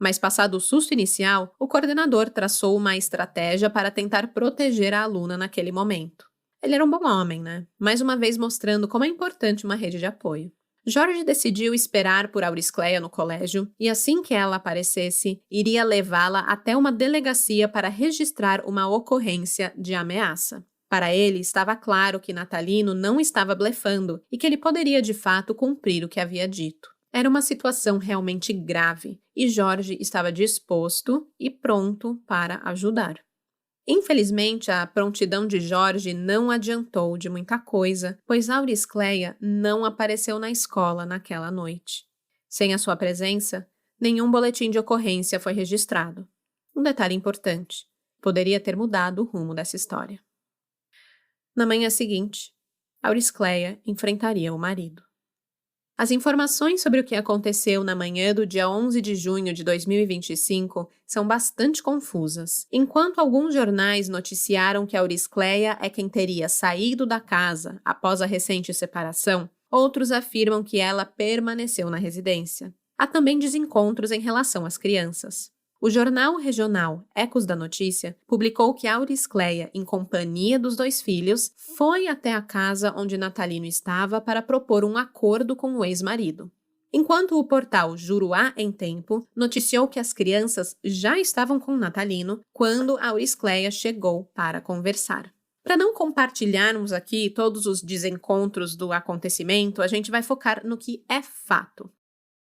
A: mas passado o susto inicial, o coordenador traçou uma estratégia para tentar proteger a aluna naquele momento. Ele era um bom homem, Mais uma vez mostrando como é importante uma rede de apoio. Jorge decidiu esperar por Auricleia no colégio e, assim que ela aparecesse, iria levá-la até uma delegacia para registrar uma ocorrência de ameaça. Para ele, estava claro que Natalino não estava blefando e que ele poderia, de fato, cumprir o que havia dito. Era uma situação realmente grave e Jorge estava disposto e pronto para ajudar. Infelizmente, a prontidão de Jorge não adiantou de muita coisa, pois Auricleia não apareceu na escola naquela noite. Sem a sua presença, nenhum boletim de ocorrência foi registrado. Um detalhe importante: poderia ter mudado o rumo dessa história. Na manhã seguinte, Auricleia enfrentaria o marido. As informações sobre o que aconteceu na manhã do dia 11 de junho de 2025 são bastante confusas. Enquanto alguns jornais noticiaram que Auricleia é quem teria saído da casa após a recente separação, outros afirmam que ela permaneceu na residência. Há também desencontros em relação às crianças. O jornal regional Ecos da Notícia publicou que Auricleia, em companhia dos 2 filhos, foi até a casa onde Natalino estava para propor um acordo com o ex-marido. Enquanto o portal Juruá em Tempo noticiou que as crianças já estavam com Natalino quando Auricleia chegou para conversar. Para não compartilharmos aqui todos os desencontros do acontecimento, a gente vai focar no que é fato.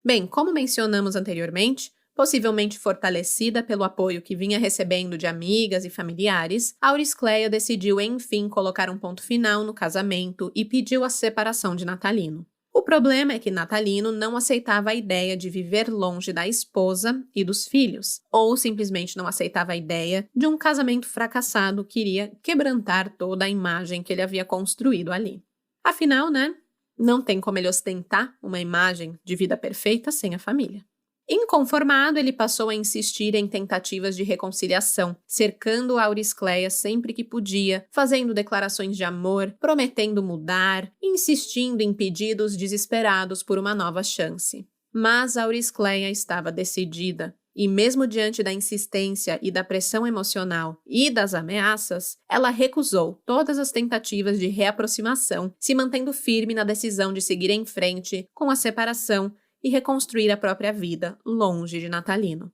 A: Bem, como mencionamos anteriormente, possivelmente fortalecida pelo apoio que vinha recebendo de amigas e familiares, Auricleia decidiu enfim colocar um ponto final no casamento e pediu a separação de Natalino. O problema é que Natalino não aceitava a ideia de viver longe da esposa e dos filhos, ou simplesmente não aceitava a ideia de um casamento fracassado que iria quebrantar toda a imagem que ele havia construído ali. Afinal, não tem como ele ostentar uma imagem de vida perfeita sem a família. Inconformado, ele passou a insistir em tentativas de reconciliação, cercando Auricleia sempre que podia, fazendo declarações de amor, prometendo mudar, insistindo em pedidos desesperados por uma nova chance. Mas Auricleia estava decidida, e mesmo diante da insistência e da pressão emocional e das ameaças, ela recusou todas as tentativas de reaproximação, se mantendo firme na decisão de seguir em frente com a separação e reconstruir a própria vida longe de Natalino.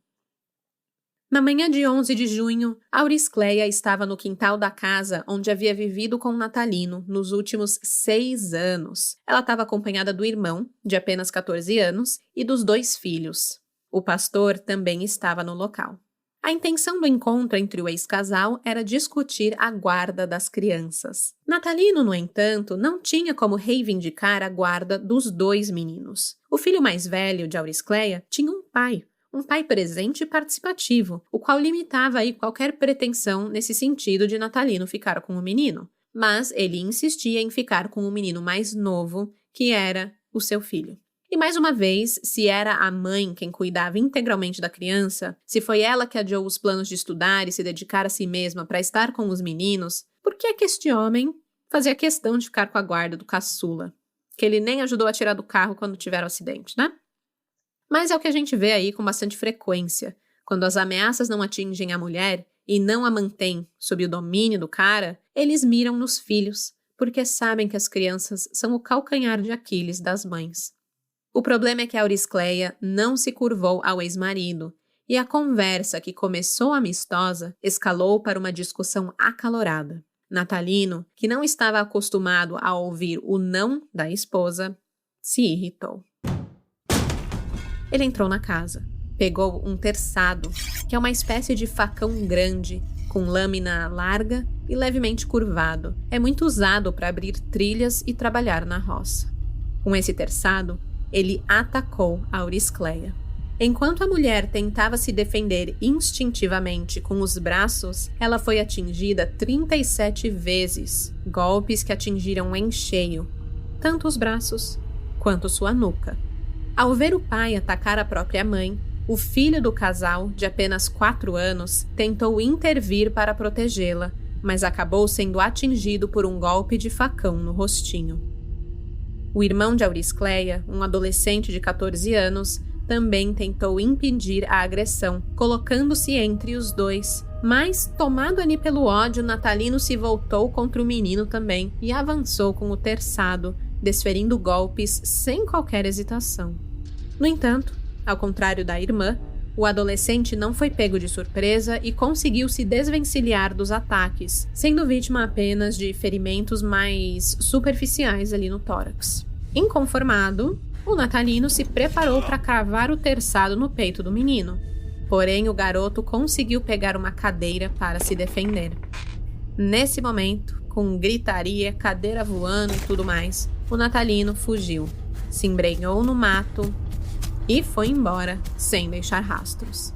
A: Na manhã de 11 de junho, Auricleia estava no quintal da casa onde havia vivido com Natalino nos últimos 6 anos. Ela estava acompanhada do irmão, de apenas 14 anos, e dos 2 filhos. O pastor também estava no local. A intenção do encontro entre o ex-casal era discutir a guarda das crianças. Natalino, no entanto, não tinha como reivindicar a guarda dos 2 meninos. O filho mais velho de Auricleia tinha um pai presente e participativo, o qual limitava aí qualquer pretensão nesse sentido de Natalino ficar com o menino. Mas ele insistia em ficar com o menino mais novo, que era o seu filho. E mais uma vez, se era a mãe quem cuidava integralmente da criança, se foi ela que adiou os planos de estudar e se dedicar a si mesma para estar com os meninos, por que é que este homem fazia questão de ficar com a guarda do caçula? Que ele nem ajudou a tirar do carro quando tiveram acidente, né? Mas é o que a gente vê aí com bastante frequência. Quando as ameaças não atingem a mulher e não a mantêm sob o domínio do cara, eles miram nos filhos, porque sabem que as crianças são o calcanhar de Aquiles das mães. O problema é que Auricleia não se curvou ao ex-marido, e a conversa, que começou amistosa, escalou para uma discussão acalorada. Natalino, que não estava acostumado a ouvir o não da esposa, se irritou. Ele entrou na casa, pegou um terçado, que é uma espécie de facão grande, com lâmina larga e levemente curvado. É muito usado para abrir trilhas e trabalhar na roça. Com esse terçado, ele atacou Auricleia. Enquanto a mulher tentava se defender instintivamente com os braços, ela foi atingida 37 vezes, golpes que atingiram em cheio, tanto os braços quanto sua nuca. Ao ver o pai atacar a própria mãe, o filho do casal, de apenas 4 anos, tentou intervir para protegê-la, mas acabou sendo atingido por um golpe de facão no rostinho. O irmão de Auricleia, um adolescente de 14 anos, também tentou impedir a agressão, colocando-se entre os dois. Mas, tomado ali pelo ódio, Natalino se voltou contra o menino também e avançou com o terçado, desferindo golpes sem qualquer hesitação. No entanto, ao contrário da irmã, o adolescente não foi pego de surpresa e conseguiu se desvencilhar dos ataques, sendo vítima apenas de ferimentos mais superficiais ali no tórax. Inconformado, o Natalino se preparou para cravar o terçado no peito do menino. Porém, o garoto conseguiu pegar uma cadeira para se defender. Nesse momento, com gritaria, cadeira voando e tudo mais, o Natalino fugiu, se embrenhou no mato e foi embora sem deixar rastros.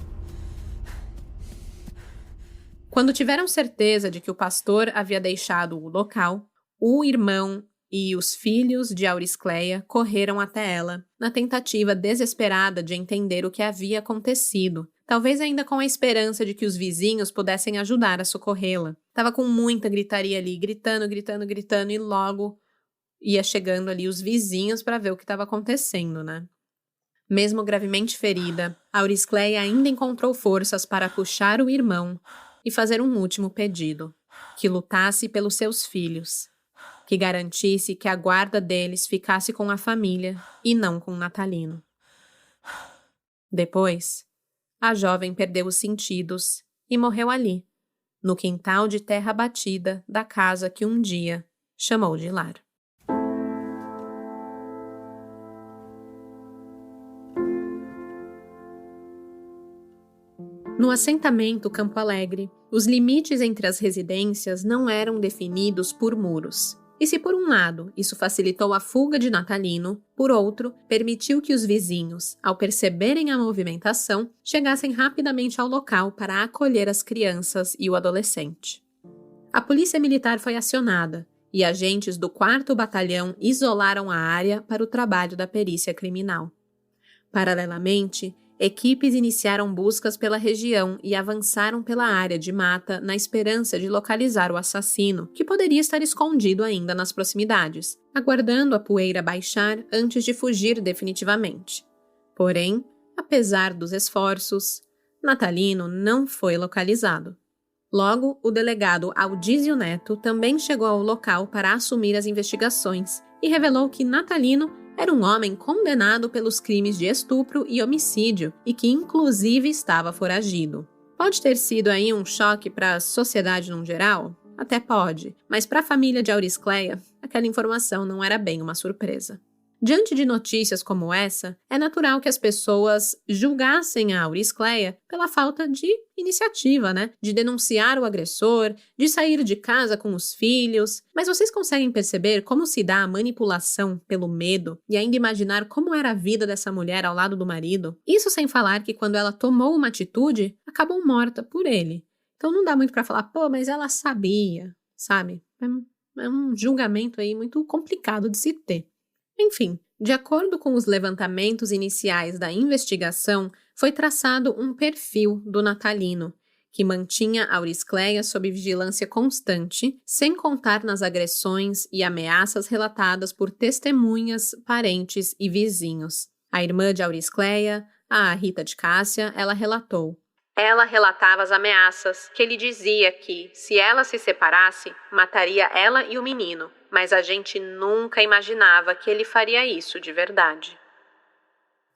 A: Quando tiveram certeza de que o pastor havia deixado o local, o irmão e os filhos de Auricleia correram até ela, na tentativa desesperada de entender o que havia acontecido, talvez ainda com a esperança de que os vizinhos pudessem ajudar a socorrê-la. Tava com muita gritaria ali, gritando, e logo ia chegando ali os vizinhos para ver o que estava acontecendo, né? Mesmo gravemente ferida, Auricleia ainda encontrou forças para puxar o irmão e fazer um último pedido: que lutasse pelos seus filhos, que garantisse que a guarda deles ficasse com a família e não com Natalino. Depois, a jovem perdeu os sentidos e morreu ali, no quintal de terra batida da casa que um dia chamou de lar. No assentamento Campo Alegre, os limites entre as residências não eram definidos por muros. E se por um lado isso facilitou a fuga de Natalino, por outro, permitiu que os vizinhos, ao perceberem a movimentação, chegassem rapidamente ao local para acolher as crianças e o adolescente. A polícia militar foi acionada e agentes do 4º Batalhão isolaram a área para o trabalho da perícia criminal. Paralelamente, equipes iniciaram buscas pela região e avançaram pela área de mata na esperança de localizar o assassino, que poderia estar escondido ainda nas proximidades, aguardando a poeira baixar antes de fugir definitivamente. Porém, apesar dos esforços, Natalino não foi localizado. Logo, o delegado Aldísio Neto também chegou ao local para assumir as investigações e revelou que Natalino era um homem condenado pelos crimes de estupro e homicídio e que inclusive estava foragido. Pode ter sido aí um choque para a sociedade no geral? Até pode, mas para a família de Auricleia, aquela informação não era bem uma surpresa. Diante de notícias como essa, é natural que as pessoas julgassem a Auricleia pela falta de iniciativa, de denunciar o agressor, de sair de casa com os filhos. Mas vocês conseguem perceber como se dá a manipulação pelo medo e ainda imaginar como era a vida dessa mulher ao lado do marido? Isso sem falar que quando ela tomou uma atitude, acabou morta por ele. Então não dá muito para falar, mas ela sabia, sabe? É um julgamento aí muito complicado de se ter. Enfim, de acordo com os levantamentos iniciais da investigação, foi traçado um perfil do Natalino, que mantinha Auricleia sob vigilância constante, sem contar nas agressões e ameaças relatadas por testemunhas, parentes e vizinhos. A irmã de Auricleia, a Rita de Cássia, ela relatou: ela relatava as ameaças, que ele dizia que, se ela se separasse, mataria ela e o menino, mas a gente nunca imaginava que ele faria isso de verdade.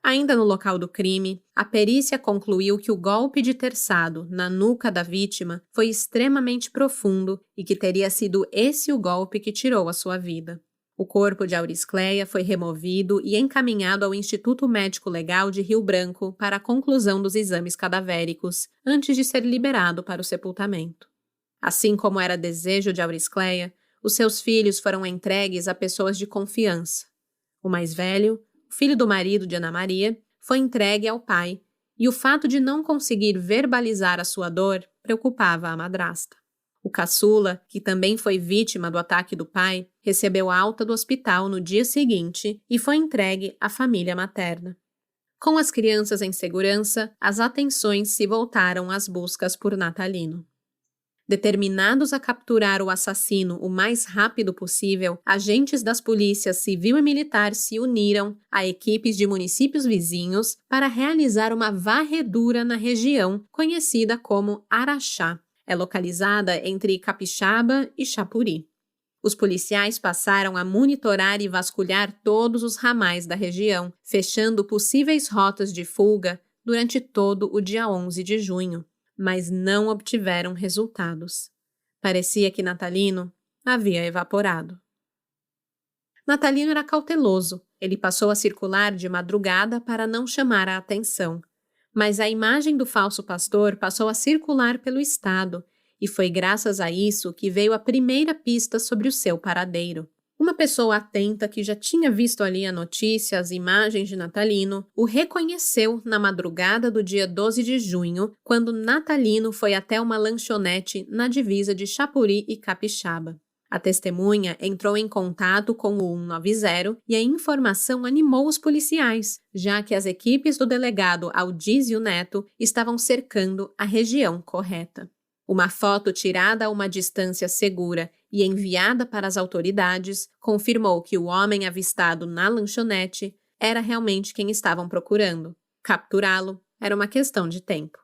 A: Ainda no local do crime, a perícia concluiu que o golpe de terçado na nuca da vítima foi extremamente profundo e que teria sido esse o golpe que tirou a sua vida. O corpo de Auricleia foi removido e encaminhado ao Instituto Médico Legal de Rio Branco para a conclusão dos exames cadavéricos, antes de ser liberado para o sepultamento. Assim como era desejo de Auricleia, os seus filhos foram entregues a pessoas de confiança. O mais velho, o filho do marido de Ana Maria, foi entregue ao pai, e o fato de não conseguir verbalizar a sua dor preocupava a madrasta. O caçula, que também foi vítima do ataque do pai, recebeu alta do hospital no dia seguinte e foi entregue à família materna. Com as crianças em segurança, as atenções se voltaram às buscas por Natalino. Determinados a capturar o assassino o mais rápido possível, agentes das polícias civil e militar se uniram a equipes de municípios vizinhos para realizar uma varredura na região conhecida como Araxá. É localizada entre Capixaba e Chapuri. Os policiais passaram a monitorar e vasculhar todos os ramais da região, fechando possíveis rotas de fuga durante todo o dia 11 de junho, mas não obtiveram resultados. Parecia que Natalino havia evaporado. Natalino era cauteloso. Ele passou a circular de madrugada para não chamar a atenção. Mas a imagem do falso pastor passou a circular pelo estado, e foi graças a isso que veio a primeira pista sobre o seu paradeiro. Uma pessoa atenta que já tinha visto ali a notícia, as imagens de Natalino, o reconheceu na madrugada do dia 12 de junho, quando Natalino foi até uma lanchonete na divisa de Chapuri e Capixaba. A testemunha entrou em contato com o 190 e a informação animou os policiais, já que as equipes do delegado Aldísio Neto estavam cercando a região correta. Uma foto tirada a uma distância segura e enviada para as autoridades confirmou que o homem avistado na lanchonete era realmente quem estavam procurando. Capturá-lo era uma questão de tempo.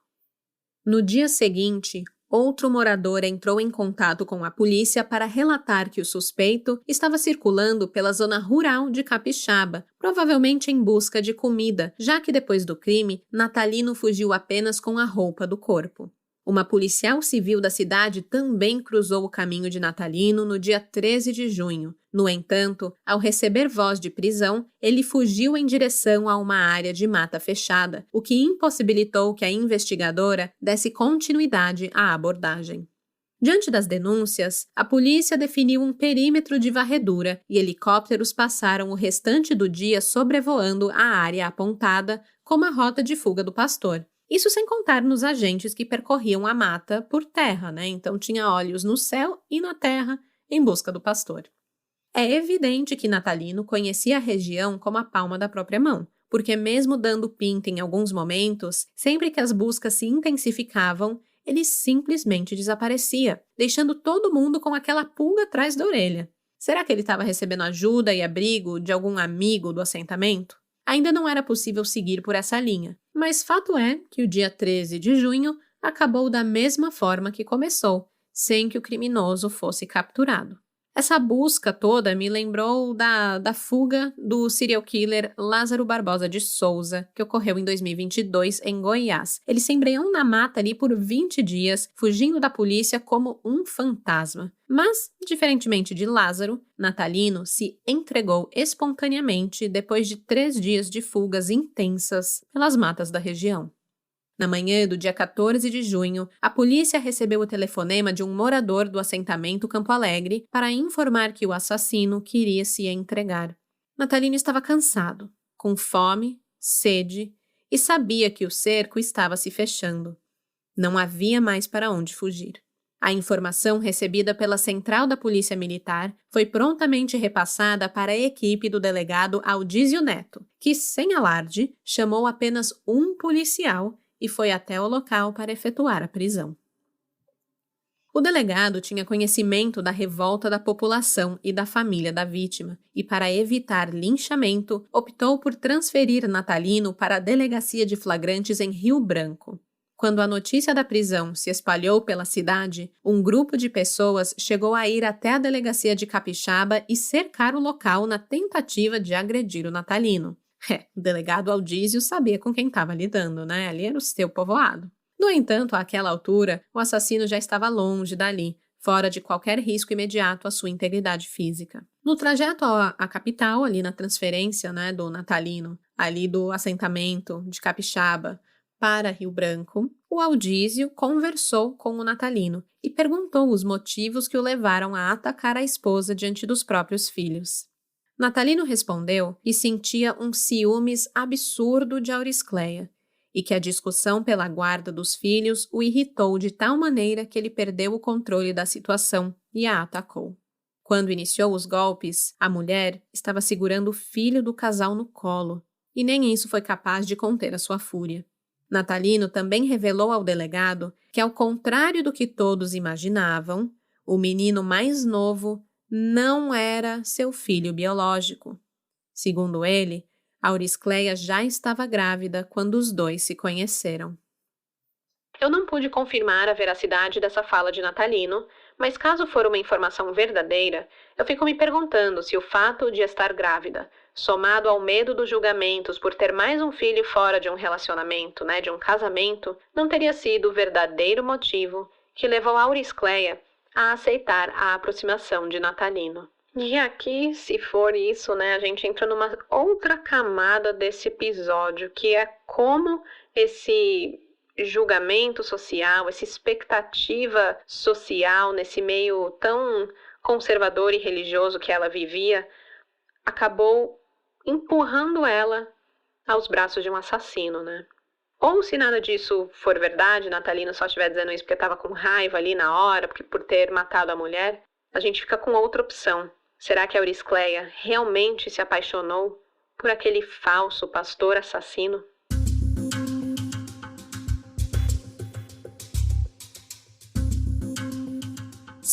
A: No dia seguinte, outro morador entrou em contato com a polícia para relatar que o suspeito estava circulando pela zona rural de Capixaba, provavelmente em busca de comida, já que depois do crime, Natalino fugiu apenas com a roupa do corpo. Uma policial civil da cidade também cruzou o caminho de Natalino no dia 13 de junho. No entanto, ao receber voz de prisão, ele fugiu em direção a uma área de mata fechada, o que impossibilitou que a investigadora desse continuidade à abordagem. Diante das denúncias, a polícia definiu um perímetro de varredura e helicópteros passaram o restante do dia sobrevoando a área apontada como a rota de fuga do pastor. Isso sem contar nos agentes que percorriam a mata por terra, né? Então tinha olhos no céu e na terra em busca do pastor. É evidente que Natalino conhecia a região como a palma da própria mão, porque mesmo dando pinta em alguns momentos, sempre que as buscas se intensificavam, ele simplesmente desaparecia, deixando todo mundo com aquela pulga atrás da orelha. Será que ele estava recebendo ajuda e abrigo de algum amigo do assentamento? Ainda não era possível seguir por essa linha, mas fato é que o dia 13 de junho acabou da mesma forma que começou, sem que o criminoso fosse capturado. Essa busca toda me lembrou da fuga do serial killer Lázaro Barbosa de Souza, que ocorreu em 2022 em Goiás. Ele se embrenhou na mata ali por 20 dias, fugindo da polícia como um fantasma. Mas, diferentemente de Lázaro, Natalino se entregou espontaneamente depois de 3 dias de fugas intensas pelas matas da região. Na manhã do dia 14 de junho, a polícia recebeu o telefonema de um morador do assentamento Campo Alegre para informar que o assassino queria se entregar. Natalino estava cansado, com fome, sede e sabia que o cerco estava se fechando. Não havia mais para onde fugir. A informação recebida pela central da Polícia Militar foi prontamente repassada para a equipe do delegado Aldísio Neto, que, sem alarde, chamou apenas um policial e foi até o local para efetuar a prisão. O delegado tinha conhecimento da revolta da população e da família da vítima e, para evitar linchamento, optou por transferir Natalino para a delegacia de flagrantes em Rio Branco. Quando a notícia da prisão se espalhou pela cidade, um grupo de pessoas chegou a ir até a delegacia de Capixaba e cercar o local na tentativa de agredir o Natalino. O delegado Aldísio sabia com quem estava lidando, né? Ali era o seu povoado. No entanto, àquela altura, o assassino já estava longe dali, fora de qualquer risco imediato à sua integridade física. No trajeto à capital, ali na transferência, né, do Natalino, ali do assentamento de Capixaba para Rio Branco, o Aldísio conversou com o Natalino e perguntou os motivos que o levaram a atacar a esposa diante dos próprios filhos. Natalino respondeu que sentia um ciúmes absurdo de Auricléia e que a discussão pela guarda dos filhos o irritou de tal maneira que ele perdeu o controle da situação e a atacou. Quando iniciou os golpes, a mulher estava segurando o filho do casal no colo e nem isso foi capaz de conter a sua fúria. Natalino também revelou ao delegado que, ao contrário do que todos imaginavam, o menino mais novo não era seu filho biológico. Segundo ele, Auricléia já estava grávida quando os dois se conheceram. Eu não pude confirmar a veracidade dessa fala de Natalino, mas caso for uma informação verdadeira, eu fico me perguntando se o fato de estar grávida, somado ao medo dos julgamentos por ter mais um filho fora de um relacionamento, de um casamento, não teria sido o verdadeiro motivo que levou Auricléia a aceitar a aproximação de Natalino. E aqui, se for isso, a gente entra numa outra camada desse episódio, que é como esse julgamento social, essa expectativa social nesse meio tão conservador e religioso que ela vivia, acabou empurrando ela aos braços de um assassino, Ou se nada disso for verdade, Natalino só estiver dizendo isso porque estava com raiva ali na hora, por ter matado a mulher, a gente fica com outra opção. Será que a Auricléia realmente se apaixonou por aquele falso pastor assassino?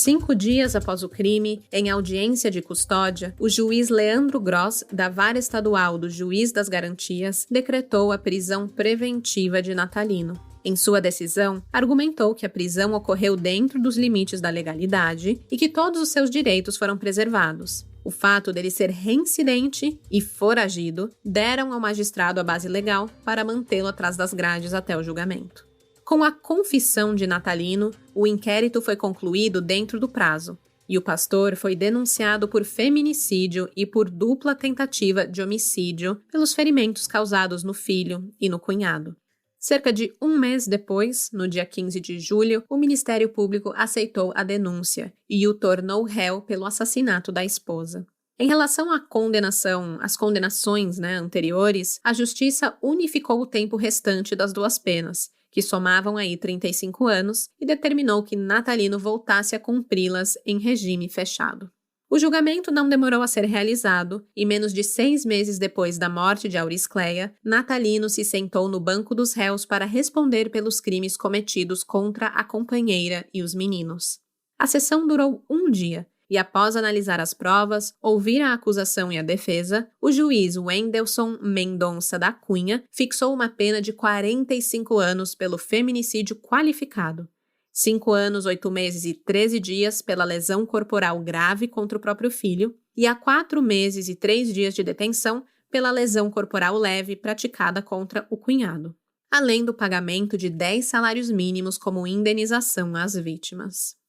A: 5 dias após o crime, em audiência de custódia, o juiz Leandro Gross, da Vara Estadual do Juiz das Garantias, decretou a prisão preventiva de Natalino. Em sua decisão, argumentou que a prisão ocorreu dentro dos limites da legalidade e que todos os seus direitos foram preservados. O fato dele ser reincidente e foragido deram ao magistrado a base legal para mantê-lo atrás das grades até o julgamento. Com a confissão de Natalino, o inquérito foi concluído dentro do prazo, e o pastor foi denunciado por feminicídio e por dupla tentativa de homicídio pelos ferimentos causados no filho e no cunhado. Cerca de um mês depois, no dia 15 de julho, o Ministério Público aceitou a denúncia e o tornou réu pelo assassinato da esposa. Em relação às condenações anteriores, a Justiça unificou o tempo restante das duas penas, que somavam aí 35 anos, e determinou que Natalino voltasse a cumpri-las em regime fechado. O julgamento não demorou a ser realizado e, menos de 6 meses depois da morte de Auricleia, Natalino se sentou no banco dos réus para responder pelos crimes cometidos contra a companheira e os meninos. A sessão durou um dia e, após analisar as provas, ouvir a acusação e a defesa, o juiz Wendelson Mendonça da Cunha fixou uma pena de 45 anos pelo feminicídio qualificado, 5 anos, 8 meses e 13 dias pela lesão corporal grave contra o próprio filho e a 4 meses e 3 dias de detenção pela lesão corporal leve praticada contra o cunhado, além do pagamento de 10 salários mínimos como indenização às vítimas.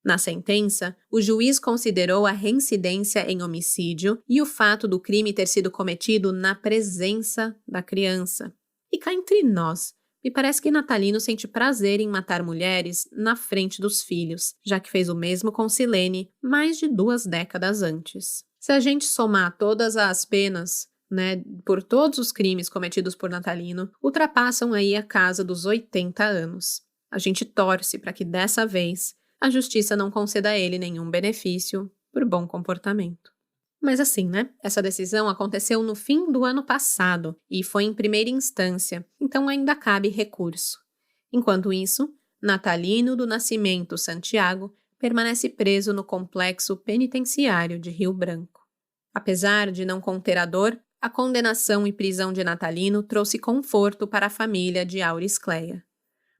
A: Na sentença, o juiz considerou a reincidência em homicídio e o fato do crime ter sido cometido na presença da criança. E cá entre nós, me parece que Natalino sente prazer em matar mulheres na frente dos filhos, já que fez o mesmo com Silene mais de 2 décadas antes. Se a gente somar todas as penas, por todos os crimes cometidos por Natalino, ultrapassam aí a casa dos 80 anos. A gente torce para que dessa vez a justiça não conceda a ele nenhum benefício por bom comportamento. Mas assim, essa decisão aconteceu no fim do ano passado e foi em primeira instância, então ainda cabe recurso. Enquanto isso, Natalino do Nascimento Santiago permanece preso no complexo penitenciário de Rio Branco. Apesar de não conter a dor, a condenação e prisão de Natalino trouxe conforto para a família de Auricleia.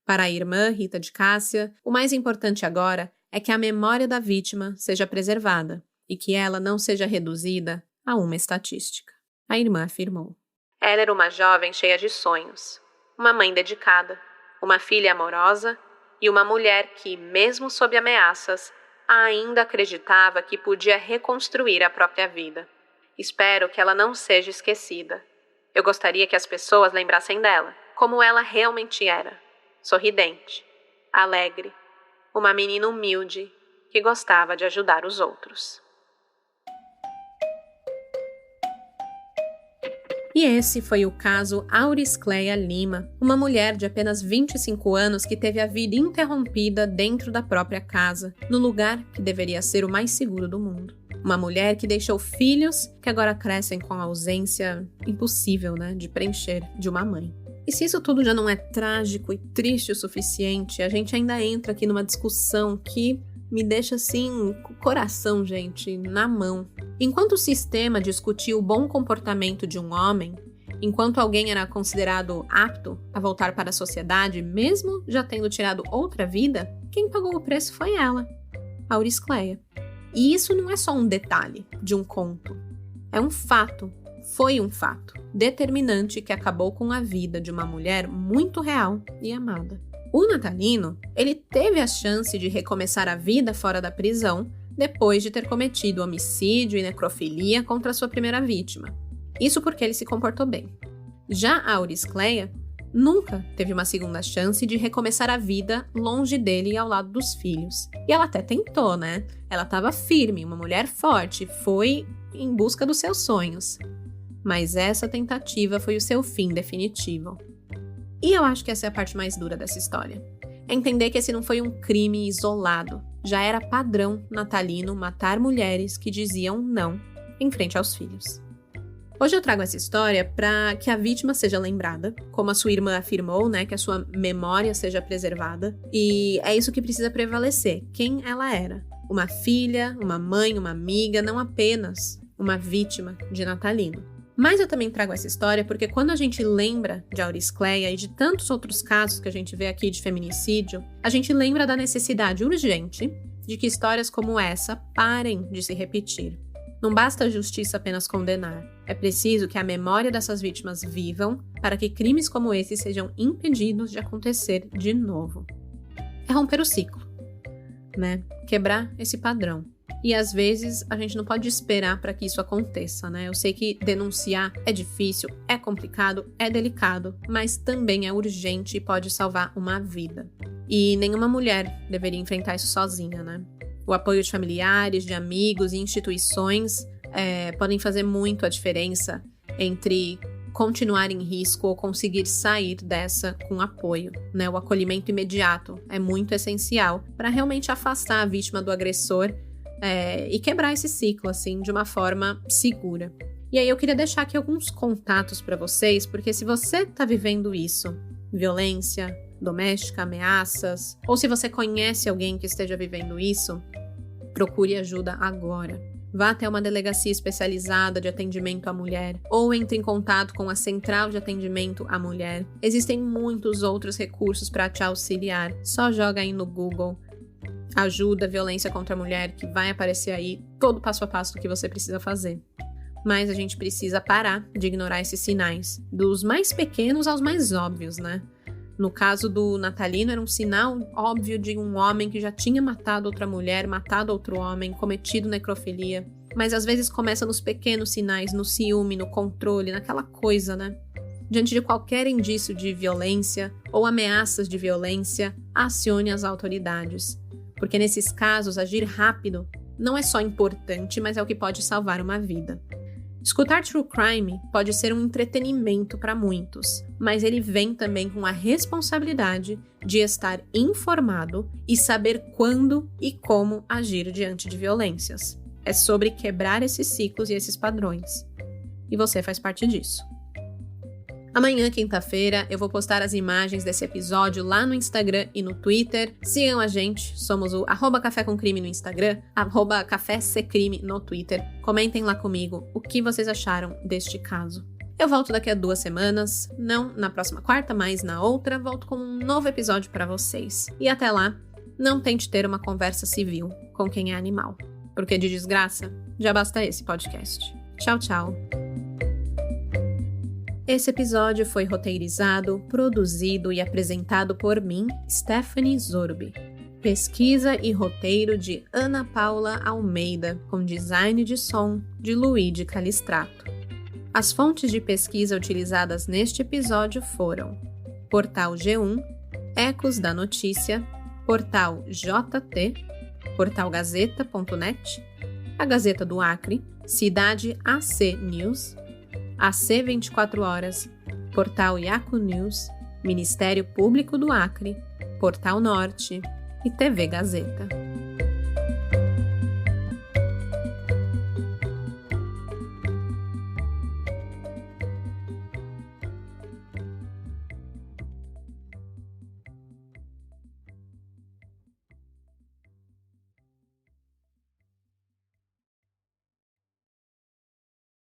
A: Para a irmã Rita de Cássia, o mais importante agora é que a memória da vítima seja preservada e que ela não seja reduzida a uma estatística. A irmã afirmou. Ela era uma jovem cheia de sonhos, uma mãe dedicada, uma filha amorosa e uma mulher que, mesmo sob ameaças, ainda acreditava que podia reconstruir a própria vida. Espero que ela não seja esquecida. Eu gostaria que as pessoas lembrassem dela, como ela realmente era. Sorridente, alegre, uma menina humilde que gostava de ajudar os outros. E esse foi o caso Auricleia Lima, uma mulher de apenas 25 anos que teve a vida interrompida dentro da própria casa, no lugar que deveria ser o mais seguro do mundo. Uma mulher que deixou filhos que agora crescem com a ausência impossível, de preencher de uma mãe. E se isso tudo já não é trágico e triste o suficiente, a gente ainda entra aqui numa discussão que me deixa assim, com o coração, gente, na mão. Enquanto o sistema discutia o bom comportamento de um homem, enquanto alguém era considerado apto a voltar para a sociedade, mesmo já tendo tirado outra vida, quem pagou o preço foi ela, Auricleia. E isso não é só um detalhe de um conto, é um fato. Foi um fato determinante que acabou com a vida de uma mulher muito real e amada. O Natalino, ele teve a chance de recomeçar a vida fora da prisão depois de ter cometido homicídio e necrofilia contra sua primeira vítima. Isso porque ele se comportou bem. Já a Auricleia nunca teve uma segunda chance de recomeçar a vida longe dele e ao lado dos filhos. E ela até tentou, Ela estava firme, uma mulher forte, foi em busca dos seus sonhos. Mas essa tentativa foi o seu fim definitivo. E eu acho que essa é a parte mais dura dessa história. É entender que esse não foi um crime isolado. Já era padrão natalino matar mulheres que diziam não em frente aos filhos. Hoje eu trago essa história para que a vítima seja lembrada, como a sua irmã afirmou, né, que a sua memória seja preservada. E é isso que precisa prevalecer, quem ela era. Uma filha, uma mãe, uma amiga, não apenas uma vítima de Natalino. Mas eu também trago essa história porque quando a gente lembra de Auricleia e de tantos outros casos que a gente vê aqui de feminicídio, a gente lembra da necessidade urgente de que histórias como essa parem de se repetir. Não basta a justiça apenas condenar. É preciso que a memória dessas vítimas vivam para que crimes como esse sejam impedidos de acontecer de novo. É romper o ciclo, né? Quebrar esse padrão. E às vezes a gente não pode esperar para que isso aconteça, né? Eu sei que denunciar é difícil, é complicado, é delicado, mas também é urgente e pode salvar uma vida. E nenhuma mulher deveria enfrentar isso sozinha, né? O apoio de familiares, de amigos e instituições podem fazer muito a diferença entre continuar em risco ou conseguir sair dessa com apoio, né? O acolhimento imediato é muito essencial para realmente afastar a vítima do agressor e quebrar esse ciclo, assim, de uma forma segura. E aí eu queria deixar aqui alguns contatos para vocês, porque se você tá vivendo isso, violência doméstica, ameaças, ou se você conhece alguém que esteja vivendo isso, procure ajuda agora. Vá até uma delegacia especializada de atendimento à mulher ou entre em contato com a Central de Atendimento à Mulher. Existem muitos outros recursos para te auxiliar. Só joga aí no Google ajuda violência contra a mulher que vai aparecer aí todo passo a passo do que você precisa fazer. Mas a gente precisa parar de ignorar esses sinais, dos mais pequenos aos mais óbvios, né? No caso do Natalino, era um sinal óbvio de um homem que já tinha matado outra mulher, matado outro homem, cometido necrofilia. Mas às vezes começa nos pequenos sinais, no ciúme, no controle, naquela coisa, né? Diante de qualquer indício de violência ou ameaças de violência, acione as autoridades. Porque nesses casos, agir rápido não é só importante, mas é o que pode salvar uma vida. Escutar true crime pode ser um entretenimento para muitos, mas ele vem também com a responsabilidade de estar informado e saber quando e como agir diante de violências. É sobre quebrar esses ciclos e esses padrões. E você faz parte disso. Amanhã, quinta-feira, eu vou postar as imagens desse episódio lá no Instagram e no Twitter. Sigam a gente, somos o @cafécomcrime no Instagram, @caféccrime no Twitter. Comentem lá comigo o que vocês acharam deste caso. Eu volto daqui a 2 semanas, não na próxima quarta, mas na outra, volto com um novo episódio para vocês. E até lá, não tente ter uma conversa civil com quem é animal, porque de desgraça já basta esse podcast. Tchau, tchau. Esse episódio foi roteirizado, produzido e apresentado por mim, Stephanie Zorbi. Pesquisa e roteiro de Ana Paula Almeida, com design de som de Luigi Calistrato. As fontes de pesquisa utilizadas neste episódio foram Portal G1, Ecos da Notícia, Portal JT, Portal Gazeta.net, a Gazeta do Acre, Cidade AC News, AC 24 Horas, Portal Yaku News, Ministério Público do Acre, Portal Norte e TV Gazeta.